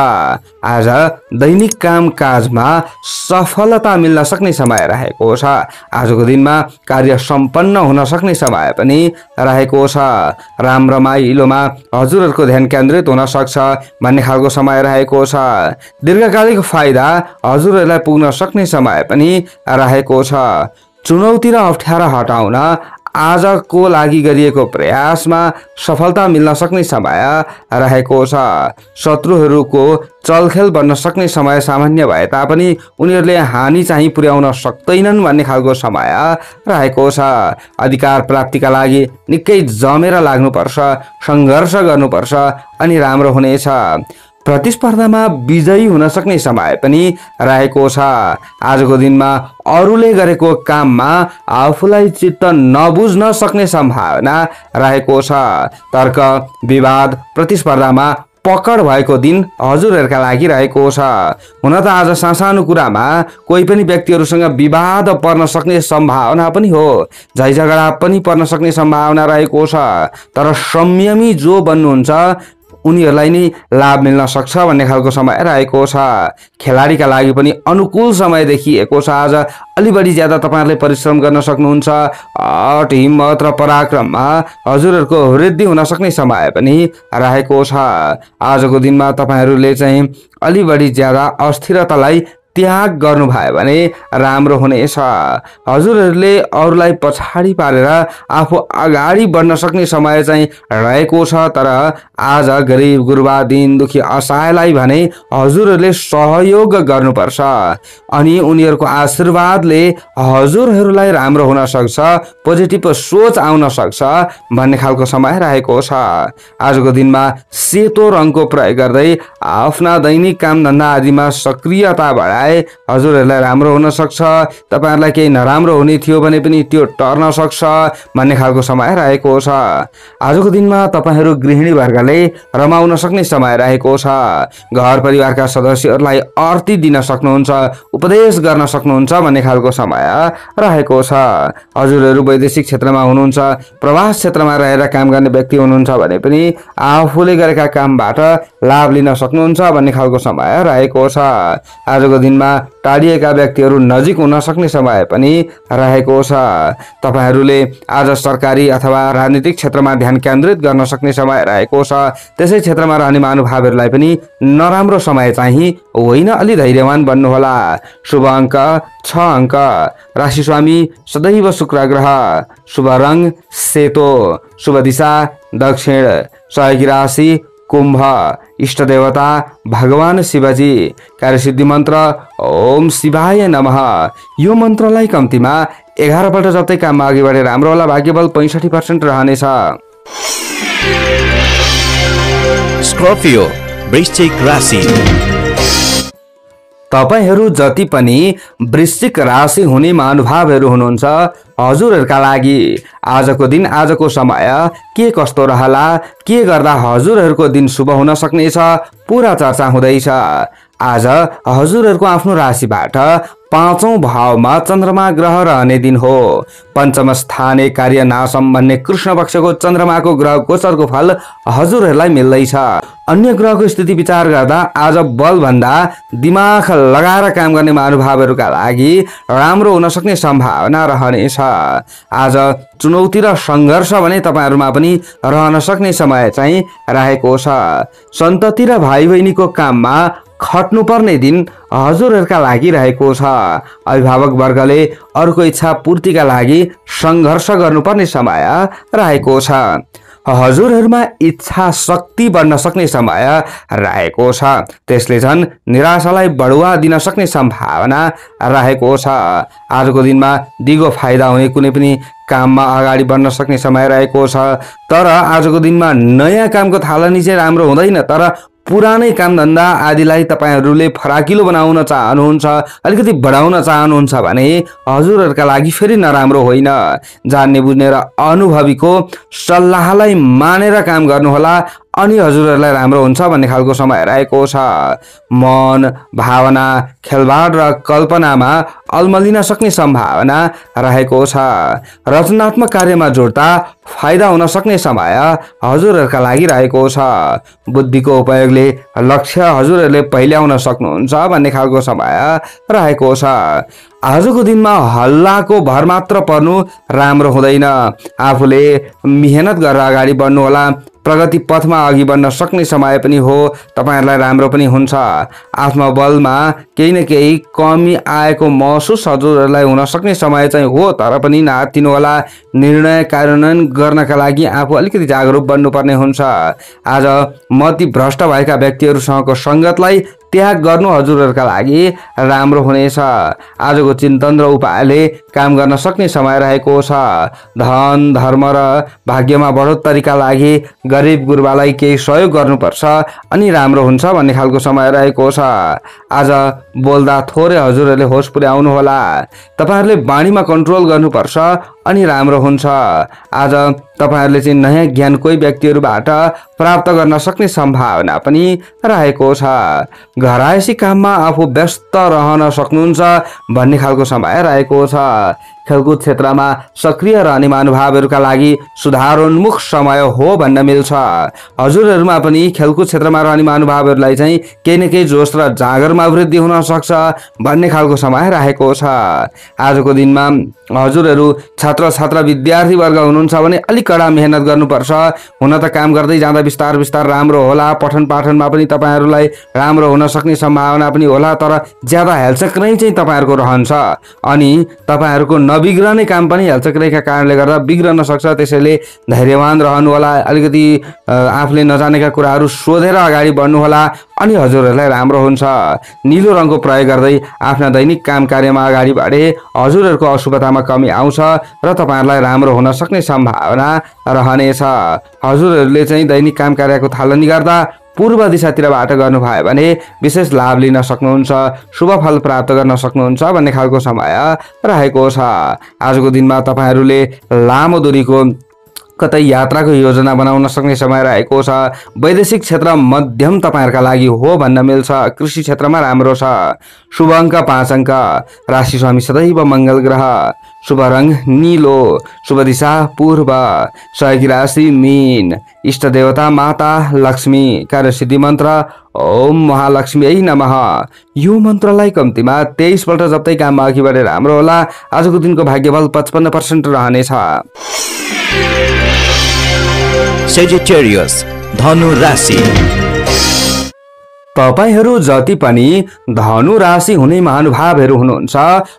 आज दैनिक काम काजमा सफलता मिल्न सक्ने समय रहेको छ। आजको दिनमा कार्य सम्पन्न हुन सक्ने समय पनि रहेको छ। राम रमाइलोमा हजुरहरूको ध्यान केन्द्रित हुन सक्छ भन्ने खालको समय रहेको छ। दीर्घकालिक फाइदा हजुरहरूलाई पुग्न सक्ने समय पनि रहेको छ। चुनौती र अप्ठ्यारा हटाउन आजको लागि गरिएको प्रयासमा सफलता मिल्न सक्ने समय रहेको छ। शत्रुहरूको चलखेल बन्न सक्ने समय सामान्य भए तापनि उनीहरूले हानि चाहिँ पुर्याउन सक्दैनन् भन्ने खालको समय रहेको छ। अधिकार प्राप्तिका लागि निकै जमेर लाग्नुपर्छ, सङ्घर्ष गर्नुपर्छ अनि राम्रो हुनेछ। प्रतिस्पर्धामा विजयी हुन सक्ने समय पनि रहेको छ। आजको दिनमा अरूले गरेको काममा आफूलाई चित्त नबुझ्न सक्ने सम्भावना रहेको छ। तर्क विवाद प्रतिस्पर्धामा पकड भएको दिन हजुरहरूका लागि रहेको छ। हुन त आज सानो कुरामा कोही पनि व्यक्तिहरूसँग विवाद पर्न सक्ने सम्भावना पनि हो, झै झगडा पनि पर्न सक्ने सम्भावना रहेको छ। तर संयमी जो बन्नुहुन्छ उनीहरूलाई नै लाभ मिल्न सक्छ भन्ने खालको समय रहेको छ। खेलाडीका लागि पनि अनुकूल समय देखिएको छ। आज अलि बढी ज्यादा तपाईहरुले परिश्रम गर्न सक्नुहुन्छ। आँट, हिम्मत र पराक्रममा हजुरहरूको वृद्धि हुन सक्ने समय पनि रहेको छ। आजको दिनमा तपाईहरुले चाहिँ अलि बढी ज्यादा अस्थिरतालाई त्याग गर्नुभयो भने राम्रो हुनेछ। हजुरहरूले अरूलाई पछाडि पारेर आफू अगाडि बढ्न सक्ने समय चाहिँ रहेको छ। तर आज गरिब गुरुबा दीन दुखी असहायलाई भने हजुरहरूले सहयोग गर्नुपर्छ अनि उनीहरूको आशीर्वादले हजुरहरूलाई राम्रो हुन सक्छ, पोजिटिभ सोच आउन सक्छ भन्ने खालको समय रहेको छ। आजको दिनमा सेतो रङको प्रयोग गर्दै आफ्ना दैनिक काम धन्दा आदिमा सक्रियता बढाए हजुरहरूलाई राम्रो हुन सक्छ। तपाईहरुलाई केही नराम्रो हुने थियो भने पनि त्यो टर्न सक्छ भन्ने खालको समय रहेको छ। आजको दिनमा तपाईहरु गृहिणी वर्गले रमाउन सक्ने समय रहेको छ। घर परिवारका सदस्यहरूलाई आर्ती दिन सक्नुहुन्छ, उपदेश गर्न सक्नुहुन्छ भन्ने खालको समय रहेको छ। हजुरहरू वैदेशिक क्षेत्रमा हुनुहुन्छ, प्रवास क्षेत्रमा रहेर काम गर्ने व्यक्ति हुनुहुन्छ भने पनि आफूले गरेका कामबाट लाभ लिन सक्नुहुन्छ भन्ने खालको समय रहेको छ। आजको दिनमा टाढिएका व्यक्तिहरू नजिक हुन सक्ने समय पनि रहेको छ। तपाईहरूले आज सरकारी अथवा राजनीतिक क्षेत्रमा ध्यान केन्द्रित गर्न सक्ने समय रहेको छ। त्यसै क्षेत्रमा रहने महानुभावहरूलाई पनि नराम्रो समय चाहिँ होइन, अलि धैर्यवान बन्नुहोला। शुभ अङ्क 6 अङ्क। राशि स्वामी सदैव शुक्र ग्रह। शुभ रङ सेतो। शुभ दिशा दक्षिण। सहयोगी राशि कुम्भ। इष्ट देवता भगवान शिवजी। कार्यसिद्धि मन्त्र ओम शिवाय नमः। यो मन्त्रलाई कम्तीमा 11 पल्ट जप्दै काममा अघि बढेर राम्रो होला। भाग्यबल 65% रहनेछ। स्कर्पियो वृश्चिक राशि। तपाईहरु जति पनि वृश्चिक राशि हुने महानुभावहरू हुनुहुन्छ, हजुरहरूका लागि आजको दिन, आजको समय के कस्तो रहला, के गर्दा हजुरहरूको दिन शुभ हुन सक्नेछ, पूरा चर्चा हुँदैछ। आज हजुरहरूको आफ्नो राशिबाट 5औं भावमा चन्द्रमा ग्रह रहने दिन हो। पञ्चम स्थाने कार्य नाशम भन्ने कृष्ण पक्षको चन्द्रमाको ग्रह गोचरको फल हजुरहरूलाई मिल्दैछ। अन्य ग्रहको स्थिति विचार गर्दा आज बलभन्दा दिमाग लगाएर काम गर्ने महानुभावहरूका लागि राम्रो हुन सक्ने सम्भावना रहनेछ। आज चुनौती र सङ्घर्ष भने तपाईहरुमा पनि रहन सक्ने समय चाहिँ रहेको छ। सन्तति र भाइ बहिनीको काममा खट्नुपर्ने दिन हजुरहरूका लागि रहेको छ। अभिभावक वर्गले अर्को इच्छा पूर्तिका लागि सङ्घर्ष गर्नुपर्ने समय रहेको छ। हजुरहरूमा इच्छा शक्ति बढ्न सक्ने समय रहेको छ। त्यसले झन् निराशालाई बढुवा दिन सक्ने सम्भावना रहेको छ। आजको दिनमा दिगो फाइदा हुने कुनै पनि काममा अगाडि बढ्न सक्ने समय रहेको छ। तर आजको दिनमा नयाँ कामको थालनी चाहिँ राम्रो हुँदैन। तर पुरानै कामधन्दा आदिलाई तपाईहरूले फराकिलो बनाउन चाहनुहुन्छ, अलिकति बढाउन चाहनुहुन्छ भने हजुरहरूका लागि फेरि नराम्रो होइन। जान्ने बुझ्ने र अनुभवीको सल्लाहलाई मानेर काम गर्नुहोला अनि हजुरहरूलाई राम्रो हुन्छ भन्ने खालको समय रहेको छ। मन, भावना, खेलबाड र कल्पनामा अल्मलिन सक्ने सम्भावना रहेको छ। रचनात्मक कार्यमा जोड्दा फाइदा हुन सक्ने समय हजुरहरूका लागि रहेको छ। बुद्धिको उपयोगले लक्ष्य हजुरहरूले पहिल्याउन सक्नुहुन्छ भन्ने खालको समय रहेको छ। आजको दिनमा हल्लाको भर मात्र पर्नु राम्रो हुँदैन। आफूले मेहनत गरेर अगाडि बढ्नु होला। प्रगति पथमा अघि बढ्न सक्ने समय पनि हो। तपाईहरुलाई राम्रो पनि हुन्छ। आत्मबलमा केही न केही कमी आएको महसुस हजुरहरूलाई हुन सक्ने समय चाहिँ हो। तर पनि नआत्तिनु होला। निर्णय कार्यान्वयन गर्नका लागि आफू अलिकति जागरुक बन्नुपर्ने हुन्छ। आज मति भ्रष्ट भएका व्यक्तिहरूसँगको सङ्गतलाई त्याग गर्नु हजुरहरूका लागि राम्रो हुनेछ। आजको चिन्तन र उपायले काम गर्न सक्ने समय रहेको छ। धन, धर्म र भाग्यमा बढोत्तरीका लागि गरिब गुरुबालाई केही सहयोग गर्नुपर्छ अनि राम्रो हुन्छ भन्ने खालको समय रहेको छ। आज बोल्दा थोरै हजुरहरूले होस पुर्याउनु होला। तपाईहरूले बाणीमा कन्ट्रोल गर्नुपर्छ अनि राम्रो हुन्छ। आज तपाईहरूले चाहिँ नयाँ ज्ञान कोही व्यक्तिहरूबाट प्राप्त गर्न सक्ने सम्भावना पनि रहेको छ। घरायसी काममा आफू व्यस्त रहन सक्नुहुन्छ भन्ने खालको समय रहेको छ। खेलकुद क्षेत्रमा सक्रिय रहने महानुभावहरूका लागि सुधारोन्मुख समय हो भन्न मिल्छ। हजुरहरूमा पनि खेलकुद क्षेत्रमा रहने महानुभावहरूलाई चाहिँ केही न केही जोस र जागरमा वृद्धि हुन सक्छ भन्ने खालको समय रहेको छ। आजको दिनमा हजुरहरू छात्र छात्रा विद्यार्थी वर्ग हुनुहुन्छ भने अलिक कडा मेहनत गर्नुपर्छ। हुन त काम गर्दै जाँदा बिस्तार बिस्तार राम्रो होला, पठन पाठनमा पनि तपाईँहरूलाई राम्रो हुन सक्ने सम्भावना पनि होला, तर ज्यादा हेलचक्रै चाहिँ तपाईँहरूको रहन्छ अनि तपाईँहरूको नबिग्रने काम पनि हेलचक्रैका कारणले गर्दा बिग्रन सक्छ। त्यसैले धैर्यवान रहनु होला, अलिकति आफूले नजानेका कुराहरू सोधेर अगाडि बढ्नु होला अनि हजुरहरूलाई राम्रो हुन्छ। नीलो रङको प्रयोग गर्दै आफ्ना दैनिक काम कार्यमा अगाडि बढे हजुरहरूको अशुभतामा कमी आउँछ र तपाईँहरूलाई राम्रो हुन सक्ने सम्भावना रहनेछ। हजुरहरूले चाहिँ दैनिक काम कार्यको थालनी गर्दा पूर्व दिशातिरबाट गर्नुभयो भने विशेष लाभ लिन सक्नुहुन्छ, शुभ फल प्राप्त गर्न सक्नुहुन्छ भन्ने खालको समय रहेको छ। आजको दिनमा तपाईँहरूले लामो दूरीको कतै यात्राको योजना बनाउन सक्ने समय रहेको छ। वैदेशिक क्षेत्र मध्यम तपाईँहरूका लागि हो भन्न मिल्छ। कृषि क्षेत्रमा राम्रो छ। शुभ अङ्क 5 अङ्क। राशि स्वामी सदैव मङ्गल ग्रह। शुभ रङ नीलो। शुभ दिशा पूर्व। सहयोगी राशि मीन। इष्ट देवता माता लक्ष्मी। कार्यसिद्धि मन्त्र ओम महालक्ष्मी नमः। यो मन्त्रलाई कम्तीमा 23 पल्ट जप्दै काममा अघि बढेर राम्रो होला। आजको दिनको भाग्यबल 55% रहनेछ। सेजिटेरियस धनु राशि। तपाईहरू जति पनि धनु राशि हुने महानुभावहरू हुनुहुन्छ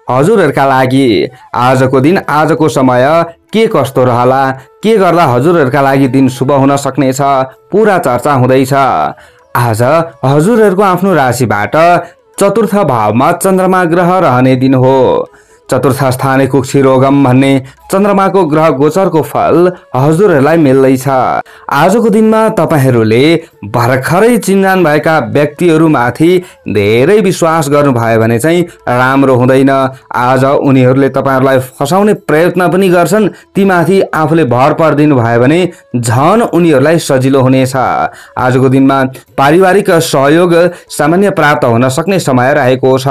हजुरहरूका लागि आजको दिन आजको समय के कस्तो रहला, के गर्दा हजुरहरूका लागि दिन शुभ हुन सक्नेछ पुरा चर्चा हुँदैछ। आज हजुरहरूको आफ्नो राशिबाट चतुर्थ भावमा चन्द्रमा ग्रह रहने दिन हो। चतुर्थ स्थाने कुक्षी रोगम भन्ने चन्द्रमाको ग्रह गोचरको फल हजुरहरूलाई मिल्दैछ। आजको दिनमा तपाईहरूले भर्खरै चिन्जान भएका व्यक्तिहरूमाथि धेरै विश्वास गर्नुभयो भने चाहिँ राम्रो हुँदैन। आज उनीहरूले तपाईँहरूलाई फसाउने प्रयत्न पनि गर्छन्, तीमाथि आफूले भर परिदिनु भयो भने झन उनीहरूलाई सजिलो हुनेछ। आजको दिनमा पारिवारिक सहयोग सामान्य प्राप्त हुन सक्ने समय रहेको छ।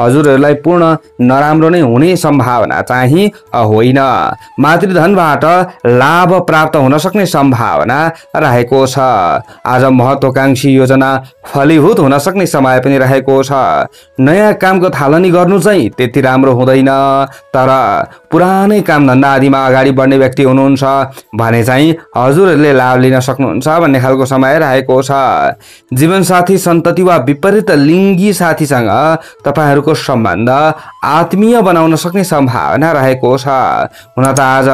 हजुरहरूलाई पूर्ण नराम्रो नै हुने सम्भावना चाहिँ होइन। मातृधनबाट लाभ प्राप्त हुन सक्ने सम्भावना रहेको छ। आज महत्त्वाकांक्षी योजना फलीभूत हुन सक्ने समय पनि रहेको छ। नयाँ कामको थालनी गर्नु चाहिँ त्यति राम्रो हुँदैन, तर पुरानै काम धन्दा आदिमा अगाडि बढ्ने व्यक्ति हुनुहुन्छ भने चाहिँ हजुरहरूले लाभ लिन सक्नुहुन्छ भन्ने खालको समय रहेको छ। जीवनसाथी सन्तति वा विपरीत लिङ्गी साथीसँग तपाईँहरूको सम्बन्ध आत्मीय बनाउन सक्ने सम्भावना रहेको छ। हुन त आज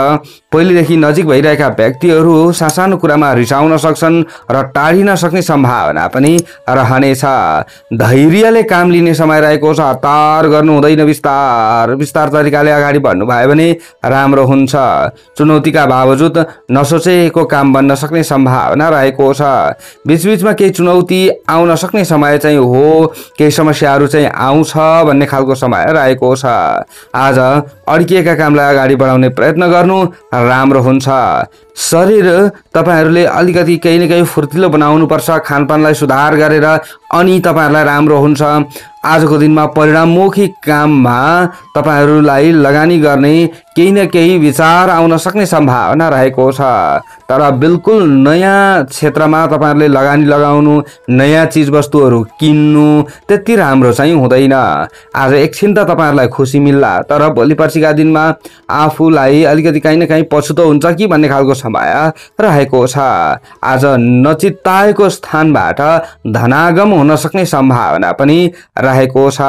पहिलेदेखि नजिक भइरहेका व्यक्तिहरू सासानो कुरामा रिसाउन सक्छन् र टाढिन सक्ने सम्भावना पनि रहनेछ। धैर्यले काम लिने समय रहेको छ। हतार गर्नु हुँदैन, बिस्तार बिस्तार तरिकाले अगाडि बढ्नु भयो भने राम्रो हुन्छ। चुनौतीका बावजुद नसोचेको काम बन्न सक्ने सम्भावना रहेको छ। बीचबीचमा केही चुनौती आउन सक्ने समय चाहिँ हो, केही समस्याहरू चाहिँ आउँछ भन्ने खालको समय रहेको छ। आज अड्किएका कामलाई अगाडि बढाउने प्रयत्न गर्नु राम्रो हुन्छ। शरीर तपाईहरूले अलिकति केही न केही फुर्तिलो बनाउनुपर्छ, खानपानलाई सुधार गरेर अनि तपाईहरूलाई राम्रो हुन्छ। आजको दिनमा परिणाममुखी काममा तपाईहरूलाई लगानी गर्ने केही न केही विचार आउन सक्ने सम्भावना रहेको छ। तर बिल्कुल नयाँ क्षेत्रमा तपाईहरूले लगानी लगाउनु, नयाँ चिजवस्तुहरू किन्नु त्यति राम्रो चाहिँ हुँदैन। आज एकछिन त तपाईहरूलाई खुसी मिल्ला, तर भोलि पर्सिका दिनमा आफूलाई अलिकति काहीँ न काहीँ पछुतो हुन्छ कि भन्ने खालको समय रहेको छ। आज नचित्ताएको स्थानबाट धनागम हुन सक्ने सम्भावना पनि रहेको छ।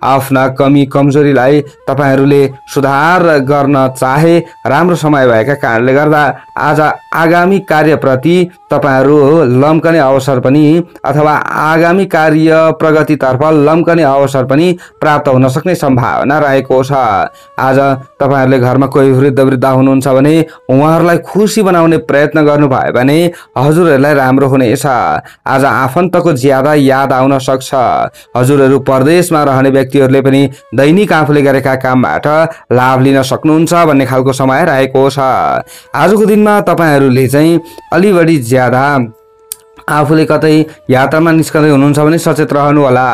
आफ्ना कमी कमजोरीलाई तपाईहरूले सुधार गर्न चाहे राम्रो समय भएका कारणले गर्दा आज आगामी कार्यप्रति तपाईहरू लम्कने अवसर पनि अथवा आगामी कार्य प्रगतितर्फ लम्कने अवसर पनि प्राप्त हुन सक्ने सम्भावना रहेको छ। आज तपाईहरूले घरमा कोही वृद्ध वृद्धा हुनुहुन्छ भने उहाँहरूलाई खुसी बनाउने प्रयत्न गर्नुभयो भने हजुरहरूलाई राम्रो हुनेछ। आज आफन्तको ज्यादा याद आउन सक्छ। हजुरहरू परदेशमा रहने व्यक्तिहरूले पनि दैनिक आफूले गरेका कामबाट लाभ लिन सक्नुहुन्छ भन्ने खालको समय रहेको छ। आजको दिनमा तपाईहरूले चाहिँ अलि बढी ज्यादा आफूले कतै यात्रामा निस्कँदै हुनुहुन्छ भने सचेत रहनु होला।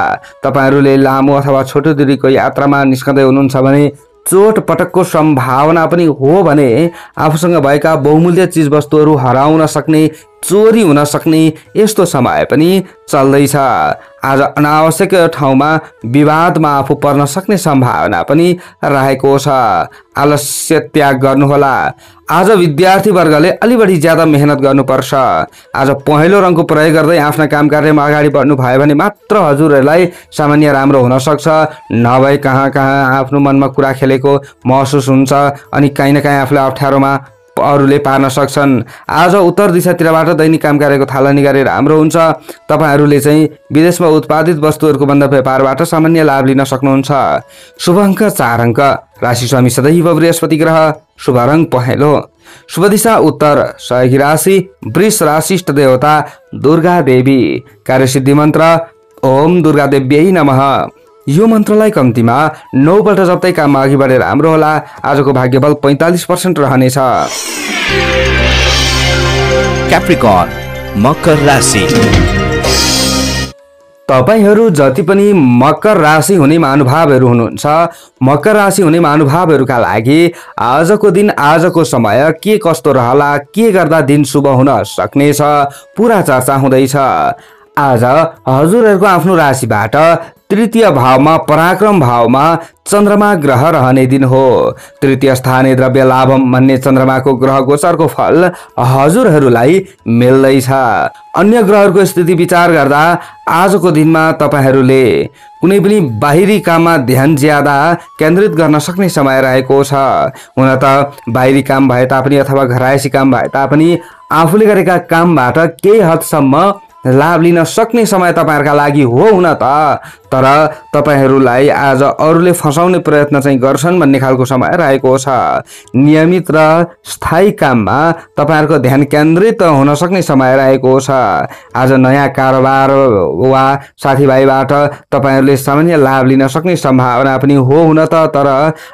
तपाईहरूले लामो अथवा छोटो दूरीको यात्रामा निस्कँदै हुनुहुन्छ भने चोटपटकको सम्भावना पनि हो भने आफूसँग भएका बहुमूल्य चिजवस्तुहरू हराउन सक्ने, चोरी हुन सक्ने यस्तो समय पनि चल्दैछ। आज अनावश्यक ठाउँमा विवादमा आफू पर्न सक्ने सम्भावना पनि रहेको छ। आलस्य त्याग गर्नुहोला। आज विद्यार्थी वर्गले अलि बढी ज्यादा मेहनत गर्नुपर्छ। आज पहेँलो रङको प्रयोग गर्दै आफ्ना काम कार्यमा अगाडि बढ्नु भयो भने मात्र हजुरहरूलाई सामान्य राम्रो हुन सक्छ। नभए कहाँ कहाँ आफ्नो मनमा कुरा खेलेको महसुस हुन्छ अनि कहीँ न कहीँ आफूलाई अप्ठ्यारोमा अरूले पार्न सक्छन्। आज उत्तर दिशातिरबाट दैनिक काम कार्यको थालनी गरे राम्रो हुन्छ। तपाईहरूले चाहिँ विदेशमा उत्पादित वस्तुहरूको बन्द व्यापारबाट सामान्य लाभ लिन सक्नुहुन्छ। शुभ अङ्क 4 अङ्क। राशि स्वामी सदैव बृहस्पति ग्रह। शुभ रङ पहेँलो। शुभ दिशा उत्तर। सहयोगी राशि वृष राशि। इष्ट देवता दुर्गा देवी। कार्यसिद्धि मन्त्र ओम दुर्गा देव्यै नमः। यो मन्त्रलाई कम्तीमा 9 पल्ट जप्दै काममा अघि बढेर राम्रो होला। आजको भाग्यबल 45% रहनेछ। क्याप्रिकर्न मकर राशि। तपाईहरू जति पनि मकर राशि हुने महानुभावहरू हुनुहुन्छ, मकर राशि हुने महानुभावहरूका लागि आजको दिन, आजको समय के कस्तो रहला, के गर्दा दिन शुभ हुन सक्नेछ, पुरा चर्चा हुँदैछ। आज हजुरहरूको आफ्नो राशिबाट तृतीय भावमा, पराक्रम भावमा चन्द्रमा ग्रह रहने दिन हो। तृतीय स्थानीय द्रव्य लाभम भन्ने चन्द्रमाको ग्रह गोचरको फल हजुरहरूलाई मिल्दैछ। अन्य ग्रहहरूको स्थिति विचार गर्दा आजको दिनमा तपाईहरूले कुनै पनि बाहिरी काममा ध्यान ज्यादा केन्द्रित गर्न सक्ने समय रहेको छ। हुन त बाहिरी काम भए तापनि अथवा घरायसी काम भए तापनि आफूले गरेका कामबाट केही हदसम्म लाभ लिन सक्ने समय तपाईहरुका लागि हो हुन त, तर तपाईहरुलाई आज अरूले फसाउने प्रयत्न चाहिँ गर्छन् भन्ने खालको समय रहेको छ। नियमित र स्थायी काममा तपाईहरुको ध्यान केन्द्रित हुन सक्ने समय रहेको छ। आज नयाँ कारोबार वा साथीभाइबाट तपाईहरुले सामान्य लाभ लिन सक्ने सम्भावना पनि हो हुन त, तर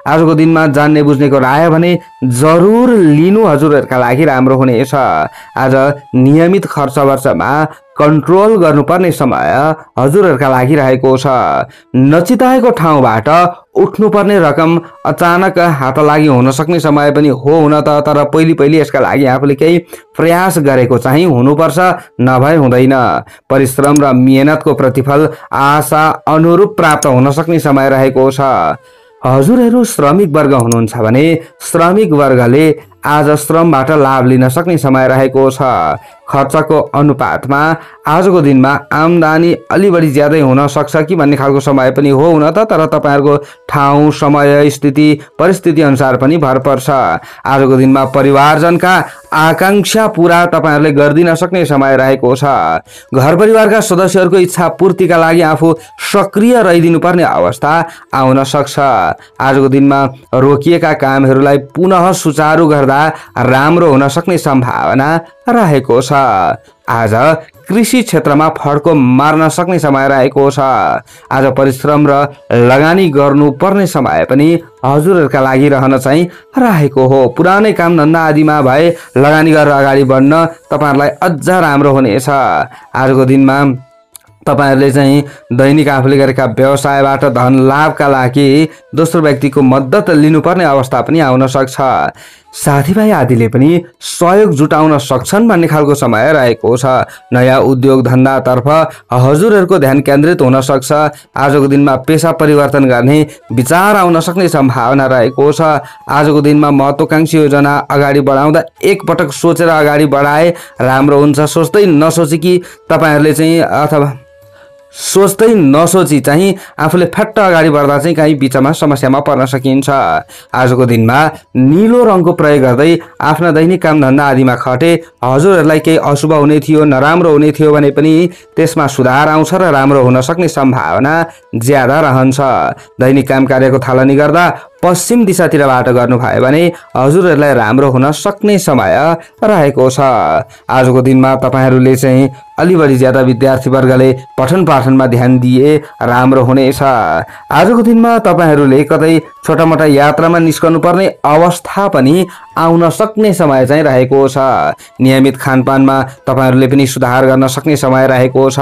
आजको दिनमा जान्ने बुझ्नेको राय भने जरुर लिनु हजुरहरुका लागि राम्रो हुनेछ। आज नियमित खर्च वर्चमा कन्ट्रोल गर्नुपर्ने समय हजुरहरुका लागि रहेको छ। नचिताएको ठाउँबाट उठ्नुपर्ने रकम अचानक हात लागि हुन सक्ने समय पनि हो हुन त, तर पहिले यसका लागि आफूले केही प्रयास गरेको चाहिँ हुनुपर्छ, नभए हुँदैन। परिश्रम र मेहनतको प्रतिफल आशा अनुरूप प्राप्त हुन सक्ने समय रहेको छ। हजुरहरू श्रमिक वर्ग हुनुहुन्छ भने श्रमिक वर्गले आज श्रमबाट लाभ लिन सक्ने समय रहेको छ। खर्चको अनुपातमा आजको दिनमा आम्दानी अलि बढी ज्यादै हुन सक्छ कि भन्ने खालको समय पनि हो हुन त, तर तपाईहरुको ठाउँ, समय, स्थिति, परिस्थिति अनुसार पनि भर पर्छ। आजको दिनमा परिवारजनका आकांक्षा पूरा तपाईहरुले गर्दिन सक्ने समय रहेको छ। घर परिवारका सदस्यहरूको इच्छा पूर्तिका लागि आफू सक्रिय रहिदिनु पर्ने अवस्था आउन सक्छ। आजको दिनमा रोकिएका कामहरूलाई पुनः सुचारू गर्दा राम्रो हुन सक्ने सम्भावना रहेको छ। आज कृषि क्षेत्रमा फड्को मार्न सक्ने समय रहेको छ। आज परिश्रम र लगानी गर्नुपर्ने समय पनि हजुरहरुका लागि रहन चाहिँ रहेको हो। पुरानै काम धन्दा आदिमा भए लगानी गरेर अगाडि बढ्न तपाईहरुलाई अझ राम्रो हुनेछ। आजको दिनमा तपाईहरुले चाहिँ दैनिक आफूले गरेका व्यवसायबाट धन लाभका लागि दोस्रो व्यक्तिको मद्दत लिनुपर्ने अवस्था पनि आउन सक्छ। साथीभाइ आदिले पनि सहयोग जुटाउन सक्छन् भन्ने खालको समय रहेको छ। नयाँ उद्योग धन्दातर्फ हजुरहरूको ध्यान केन्द्रित हुन सक्छ। आजको दिनमा पेसा परिवर्तन गर्ने विचार आउन सक्ने सम्भावना रहेको छ। आजको दिनमा महत्त्वकांक्षी योजना अगाडि बढाउँदा एकपटक सोचेर अगाडि बढाए राम्रो हुन्छ। सोच्दै नसोची कि तपाईहरुले चाहिँ अथवा सोच्दै नसोची चाहिँ आफूले फट्ट अगाडि बढ्दा चाहिँ कहीँ बिचमा समस्यामा पर्न सकिन्छ। आजको दिनमा नीलो रङको प्रयोग गर्दै आफ्ना दैनिक काम धन्दा आदिमा खटे हजुरहरूलाई केही अशुभ हुने थियो, नराम्रो हुने थियो भने पनि त्यसमा सुधार आउँछ र राम्रो हुन सक्ने सम्भावना ज्यादा रहन्छ। दैनिक काम कार्यको थालनी गर्दा पश्चिम दिशातिरबाट गर्नुभयो भने हजुरहरूलाई राम्रो हुन सक्ने समय रहेको छ। आजको दिनमा तपाईहरुले चाहिँ अलि बढी ज्यादा विद्यार्थी वर्गले पठन पाठनमा ध्यान दिए राम्रो हुनेछ। आजको दिनमा तपाईहरुले कतै छोटा मोटा यात्रामा निस्कनु पर्ने अवस्था पनि आउन सक्ने समय चाहिँ रहेको छ। नियमित खानपानमा तपाईहरुले पनि सुधार गर्न सक्ने समय रहेको छ।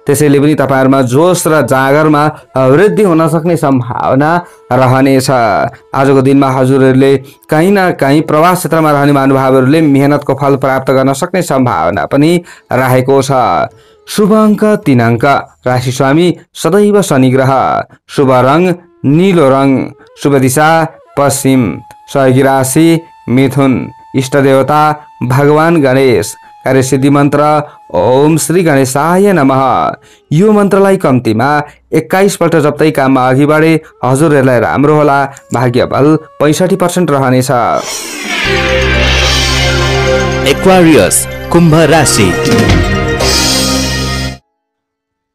त्यसैले पनि तपाईहरुमा जोश र जागरमा वृद्धि हुन सक्ने सम्भावना रहनेछ। आजको दिनमा हजुरहरूले कहीं न कहीं प्रवास क्षेत्रमा रहने महानुभावहरूले मेहनतको फल प्राप्त गर्न सक्ने सम्भावना पनि रहेको छ। शुभ अङ्क 3 अङ्क। राशि स्वामी सदैव शनि ग्रह। शुभ रङ नीलो रङ। शुभ दिशा पश्चिम। सहयोगी राशि मिथुन। इष्ट देवता भगवान गणेश। कार्यसिद्धि मन्त्र ओम श्री गणेशाय नमः। यो मन्त्रलाई कम्तीमा 21 पल्ट जप्दै काममा अघि बढे हजुरहरूलाई राम्रो होला। भाग्य बल 65% रहनेछ। एक्वारियस कुम्भ राशि।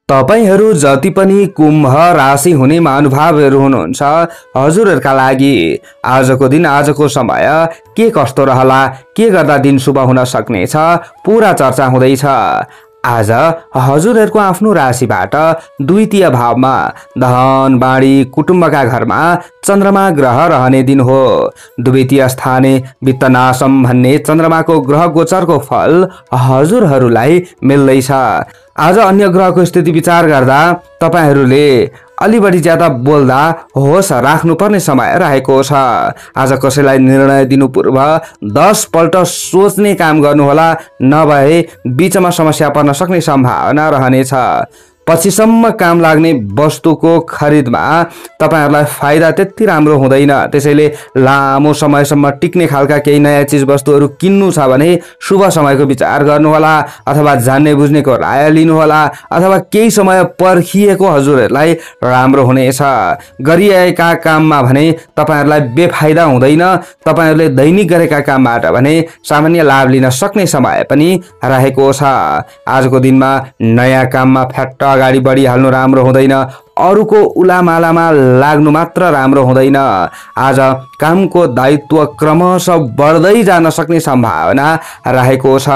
तपाईहरु जति पनि कुम्भ राशि हुने महानुभावहरु हुनुहुन्छ हजुरहरूका लागि आजको दिन आजको समय के कस्तो रहला, के गर्दा दिन शुभ हुन सक्ने छ, पूरा चर्चा हुँदैछ। आज हजुरहरूको आफ्नो राशिबाट द्वितीय भावमा धन बाणी कुटुम्बका घरमा चन्द्रमा ग्रह रहने दिन हो। द्वितीय स्थाने वित्त नाशम भन्ने चन्द्रमाको ग्रह गोचरको फल हजुरहरूलाई मिल्दैछ। आज अन्य ग्रहको स्थिति विचार गर्दा तपाईहरूले अलि बढी ज्यादा बोल्दा होस राख्नुपर्ने समय रहेको छ। आज कसैलाई निर्णय दिनु पूर्व 10 पल्ट सोच्ने काम गर्नुहोला, नभए बीचमा समस्या पर्न सक्ने सम्भावना रहनेछ। पछिसम्म काम लाग्ने वस्तुको खरिदमा तपाईहरुलाई फाइदा त्यति राम्रो हुँदैन। त्यसैले लामो समयसम्म टिक्ने खालका केही नयाँ चीज वस्तुहरू किन्नु छ भने शुभ समयको विचार गर्नुहोला, अथवा जान्ने बुझ्नेको राय लिनुहोला, अथवा केही समय पर्खिएको हजुरहरूलाई राम्रो हुनेछ। गरिएका काममा भने तपाईहरुलाई बेफाइदा हुँदैन। तपाईहरुले दैनिक गरेका कामबाट भने सामान्य लाभ लिन सक्ने समय पनि रहेको छ। आजको दिनमा नयाँ काममा फ्याट्ट अगाडि बढिहाल्नु राम्रो हुँदैन। अरूको उलामालामा लाग्नु मात्र राम्रो हुँदैन। आज कामको दायित्व क्रमशः बढ्दै जान सक्ने सम्भावना रहेको छ।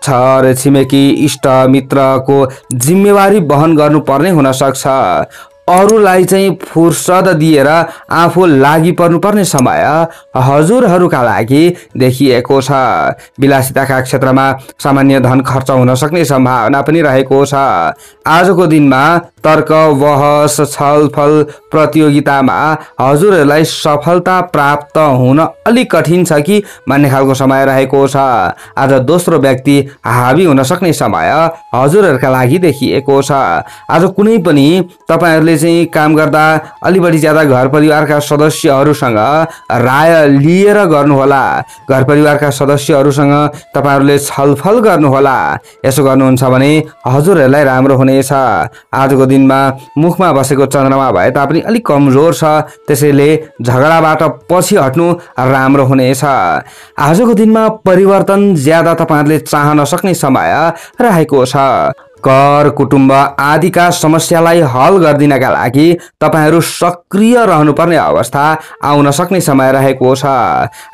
छर छिमेकी इष्ट मित्रको जिम्मेवारी वहन गर्नुपर्ने हुन सक्छ। अरूलाई चाहिँ फुर्सद दिएर आफू लागि पर्नुपर्ने समय हजुरहरूका लागि देखिएको छ। विलासिताका क्षेत्रमा सामान्य धन खर्च हुन सक्ने सम्भावना पनि रहेको छ। आजको दिनमा तर्क बहस छलफल प्रतियोगितामा हजुरहरूलाई सफलता प्राप्त हुन अलिक कठिन छ कि भन्ने खालको समय रहेको छ। आज दोस्रो व्यक्ति हावी हुन सक्ने समय हजुरहरूका लागि देखिएको छ। आज कुनै पनि तपाईहरुले चाहिँ काम गर्दा अलि बढी ज्यादा घर परिवारका सदस्यहरूसँग राय लिएर गर्नुहोला। घर परिवारका सदस्यहरूसँग तपाईहरुले छलफल गर्नुहोला। यसो गर्नुहुन्छ भने हजुरहरूलाई राम्रो हुनेछ। आजको दिनमा मुखमा बसेको चन्द्रमा भए तापनि अलिक कमजोर छ, त्यसैले झगडाबाट पछि हट्नु राम्रो हुनेछ। आजको दिनमा परिवर्तन ज्यादा तपाईहरुले चाहन सक्ने समय रहेको छ। कर कुटुम्ब आदिका समस्यालाई हल गर्दिनका लागि तपाईहरु सक्रिय रहनुपर्ने अवस्था आउन सक्ने समय रहेको छ।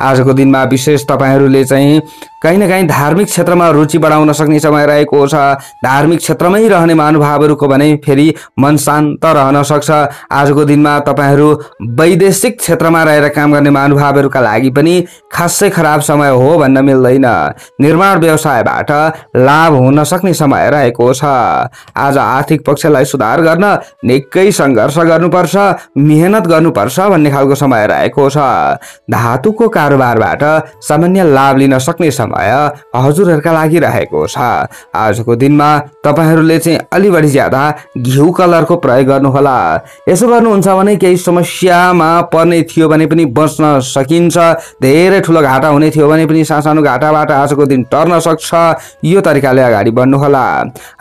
आजको दिनमा विशेष तपाईहरुले चाहिँ कहीं न कहीं धार्मिक क्षेत्रमा रुचि बढाउन सक्ने समय रहेको छ। धार्मिक क्षेत्रमै रहने महानुभावहरूको भने फेरि मन शान्त रहन सक्छ। आजको दिनमा तपाईहरु वैदेशिक क्षेत्रमा रहेर काम गर्ने महानुभावहरूका लागि पनि खासै खराब समय हो भन्न मिल्दैन। निर्माण व्यवसायबाट लाभ हुन सक्ने समय रहेको छ। आज आर्थिक पक्षलाई सुधार गर्न निकै संघर्ष गर्नुपर्छ, मेहनत गर्नुपर्छ भन्ने खालको समय रहेको छ। धातुको कारोबारबाट सामान्य लाभ लिन सक्ने समय हजुरहरूका लागि रहेको छ। आजको दिनमा तपाईहरुले चाहिँ अलि बढी ज्यादा घिउ कलरको प्रयोग गर्नुहोला। यसो गर्नुहुन्छ भने केही समस्यामा पर्ने थियो भने पनि बच्न सकिन्छ। धेरै ठुलो घाटा हुने थियो भने पनि सानो घाटाबाट आजको दिन टर्न सक्छ। यो तरिकाले अगाडि बढ्नुहोला।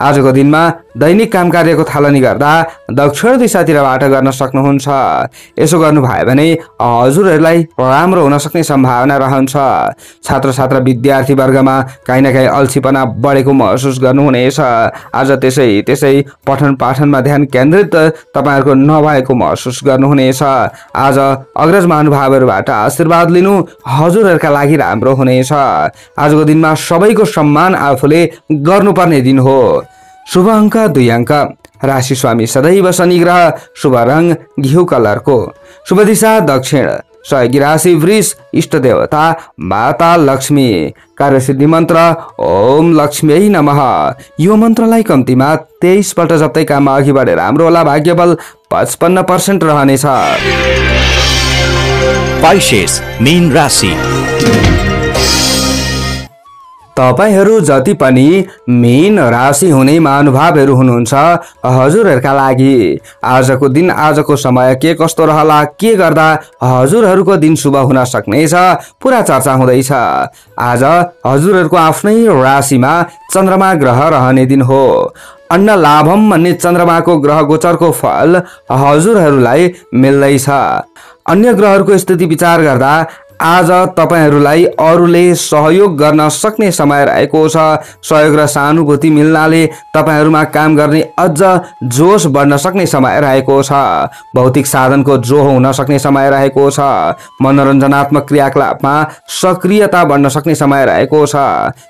आजको दिनमा दैनिक काम कार्यको थालनी गर्दा दक्षिण दिशातिरबाट गर्न सक्नुहुन्छ। यसो गर्नु भयो भने हजुरहरूलाई राम्रो हुन सक्ने सम्भावना रहन्छ। छात्र छात्रा विद्यार्थी वर्गमा कहीं न कहीं अल्छीपना बढेको महसुस गर्नुहुनेछ। आज त्यसै पठन पाठनमा ध्यान केन्द्रित तपाईहरुको नभएको महसुस गर्नुहुनेछ। आज अग्रज महानुभावहरूबाट आशीर्वाद लिनु हजुरहरूका लागि राम्रो हुनेछ। आजको दिनमा सबैको सम्मान आफूले गर्नुपर्ने दिन हो। शुभ अङ्क 2 अङ्क। राशि स्वामी सदैव शनि ग्रह। शुभ रङ घिउ कलरको। शुभ दिशा दक्षिण। सहयोगी राशि वृष, इष्ट देवता माता लक्ष्मी, कार्यसिद्धि मन्त्र ओम लक्ष्मी नमः। यो मन्त्रलाई कम्तीमा 23 पल्ट जप्दै काममा अघि बढेर हाम्रो होला। भाग्यबल 55% रहनेछ। पाइसेस मीन राशि। तपाईहरू जति पनि मीन राशि हुने महानुभावहरू हुनुहुन्छ, हजुरहरूका लागि आजको दिन, आजको समय के कस्तो रहला, के गर्दा हजुरहरूको दिन शुभ हुन सक्नेछ, पुरा चर्चा हुँदैछ। आज हजुरहरूको आफ्नै राशिमा चन्द्रमा ग्रह रहने दिन हो। अन्न लाभम भन्ने चन्द्रमाको ग्रह गोचरको फल हजुरहरूलाई मिल्दैछ। अन्य ग्रहहरूको स्थिति विचार गर्दा आज तपाईहरूलाई अरूले सहयोग गर्न सक्ने समय रहेको छ। सहयोग र सहानुभूति मिल्नाले तपाईहरूमा काम गर्ने अझ जोश बढ्न सक्ने समय रहेको छ। भौतिक साधनको जोह हुन सक्ने समय रहेको छ। मनोरञ्जनात्मक क्रियाकलापमा सक्रियता बढ्न सक्ने समय रहेको छ।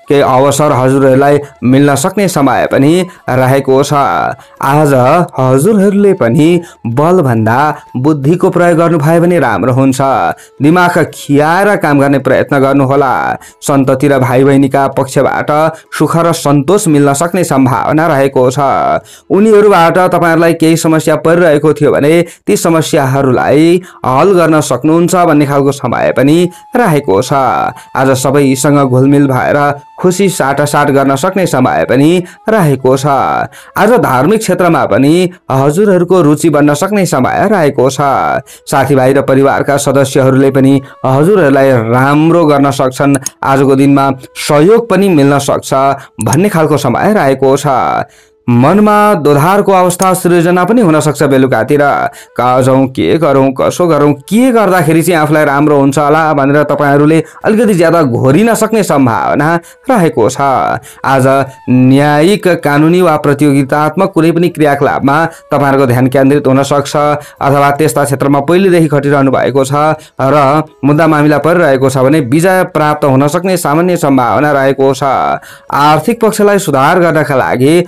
केही अवसर हजुरहरूलाई मिल्न सक्ने समय पनि रहेको छ। आज हजुरहरूले पनि बलभन्दा बुद्धिको प्रयोग गर्नुभयो भने राम्रो हुन्छ। दिमाग खियाएर काम गर्ने प्रयत्न गर्नुहोला। सन्तति र भाइ बहिनीका पक्षबाट सुख र सन्तोष मिल्न सक्ने सम्भावना रहेको छ। उनीहरूबाट तपाईहरूलाई केही समस्या परिरहेको थियो भने ती समस्याहरूलाई हल गर्न सक्नुहुन्छ भन्ने खालको समय पनि रहेको छ। आज सबैसँग घुलमिल भएर खुसी साटासाट गर्न सक्ने समय पनि रहेको छ। आज धार्मिक क्षेत्रमा पनि हजुरहरूको रुचि बढ्न सक्ने समय रहेको छ। साथीभाइ र परिवारका सदस्यहरूले पनि हजुरहरूलाई राम्रो गर्न सक्छन्। आजको दिनमा सहयोग पनि मिल्न सक्छ भन्ने खालको समय रहेको छ। मनमा दोधारको अवस्था सृजना पनि हुन सक्छ। बेलुकातिर कहाँ जाउँ, के गरौँ, कसो गरौँ, के गर्दाखेरि चाहिँ आफूलाई राम्रो हुन्छ होला भनेर तपाईहरूले अलिकति ज्यादा घोरिन सक्ने सम्भावना रहेको छ। आज न्यायिक, कानुनी वा प्रतियोगितात्मक कुनै पनि क्रियाकलापमा तपाईहरूको ध्यान केन्द्रित हुन सक्छ अथवा त्यस्ता क्षेत्रमा पहिलेदेखि खटिरहनु भएको छ र मुद्दा मामिला परिरहेको छ भने विजय प्राप्त हुन सक्ने सामान्य सम्भावना रहेको छ। आर्थिक पक्षलाई सुधार गर्नका लागि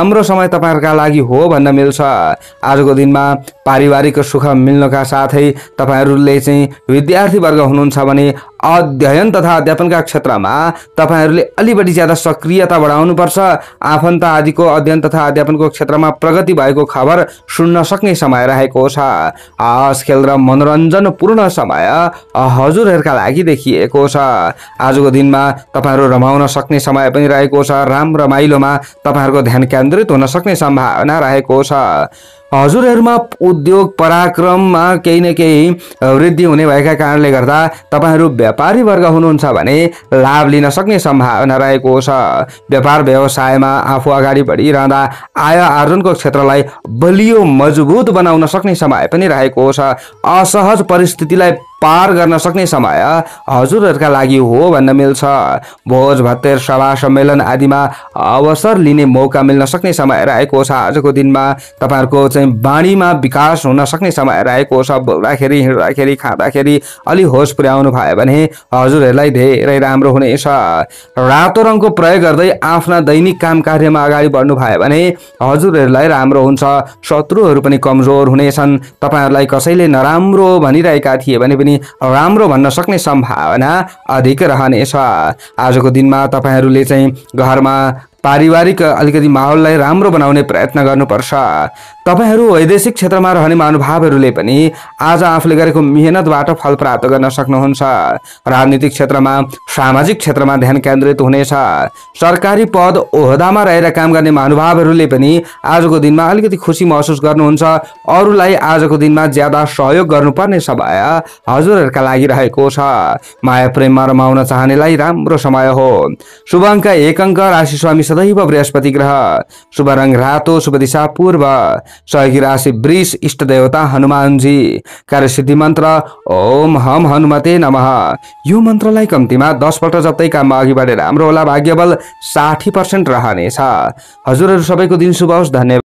राम्रो समय तपाईहरुका लागि हो भन्न मिल्छ। आजको दिनमा पारिवारिक सुख मिल्नका साथै तपाईहरुले चाहिँ विद्यार्थी वर्ग हुनुहुन्छ भने अध्ययन तथा अध्यापनका क्षेत्रमा तपाईहरुले अलि बढी ज्यादा सक्रियता बढाउनु पर्छ। आफन्त आदिको अध्ययन तथा अध्यापनको क्षेत्रमा प्रगति भएको खबर सुन्न सक्ने समय रहेको छ। हाँस खेल र मनोरञ्जन पूर्ण समय हजुरहरुका लागि देखिएको छ। आजको दिनमा तपाईहरु रमाउन सक्ने समय पनि रहेको छ। राम रमाइलोमा तपाईहरुको ध्यान केन्द्रित हुन सक्ने सम्भावना रहेको छ। हजुरहरुमा उद्योग पराक्रममा केही न केही वृद्धि हुने भएका कारणले गर्दा तपाईहरु व्यापारी वर्ग हुनुहुन्छ भने लाभ लिन सक्ने सम्भावना रहेको छ। व्यापार व्यवसायमा आफू अगाडि बढिरहँदा आय आर्जनको क्षेत्रलाई बलियो मजबुत बनाउन सक्ने समय पनि रहेको छ। असहज परिस्थितिलाई पार गर्न सक्ने समय हजुरहरुका लागि हो भन्न मिल्छ। भोज भत्तेर सभा सम्मेलन आदिमा अवसर लिने मौका मिल्न सक्ने समय रहेको छ। आजको दिनमा तपाईहरुको चाहिँ बाणीमा विकास हुन सक्ने समय रहेको छ। बोल्दाखेरि, हिँड्दाखेरि, खाँदाखेरि अलि होस पुर्याउनु भयो भने हजुरहरुलाई धेरै राम्रो हुनेछ। रातो रङको प्रयोग गर्दै आफ्ना दैनिक काम कार्यमा अगाडि बढ्नु भयो भने हजुरहरुलाई राम्रो हुन्छ। शत्रुहरू पनि कमजोर हुनेछन्। तपाईहरुलाई कसैले नराम्रो भनिरहेका थिए भने पनि राम्रो भन्न सक्ने सम्भावना अधिक रहनेछ। आजको दिनमा तपाईहरुले चाहिँ घरमा पारिवारिक अलिकति माहौललाई राम्रो बनाउने प्रयत्न गर्नुपर्छ। तपाईहरु वैदेशिक क्षेत्रमा रहने महानुभावहरूले पनि आज आफूले गरेको मेहनतबाट फल प्राप्त गर्न सक्नुहुन्छ। राजनीतिक क्षेत्रमा, सामाजिक क्षेत्रमा ध्यान केन्द्रित हुनेछ। सरकारी पद ओहदामा रहेर काम गर्ने महानुभावहरूले पनि आजको दिनमा अलिकति खुसी महसुस गर्नुहुन्छ। अरूलाई आजको दिनमा ज्यादा सहयोग गर्नुपर्ने समय हजुरहरुका लागि रहेको छ। माया प्रेममा रमाउन चाहनेलाई राम्रो समय हो। शुभ अङ्क 1 अङ्क, राशि स्वामी सदैव बृहस्पति ग्रह। शुभ रङ रातो, शुभ दिशा पूर्व। सहयोगी राशि वृष, इष्ट देवता हनुमानजी। कार्यसिद्धि मन्त्र ओम हम हनुमते नमः। यो मन्त्रलाई कम्तीमा 10 पल्ट जप्दै काममा अघि बढेर राम्रो होला। भाग्यबल 60% रहनेछ। हजुरहरु सबैको दिन शुभ होस्। धन्यवाद।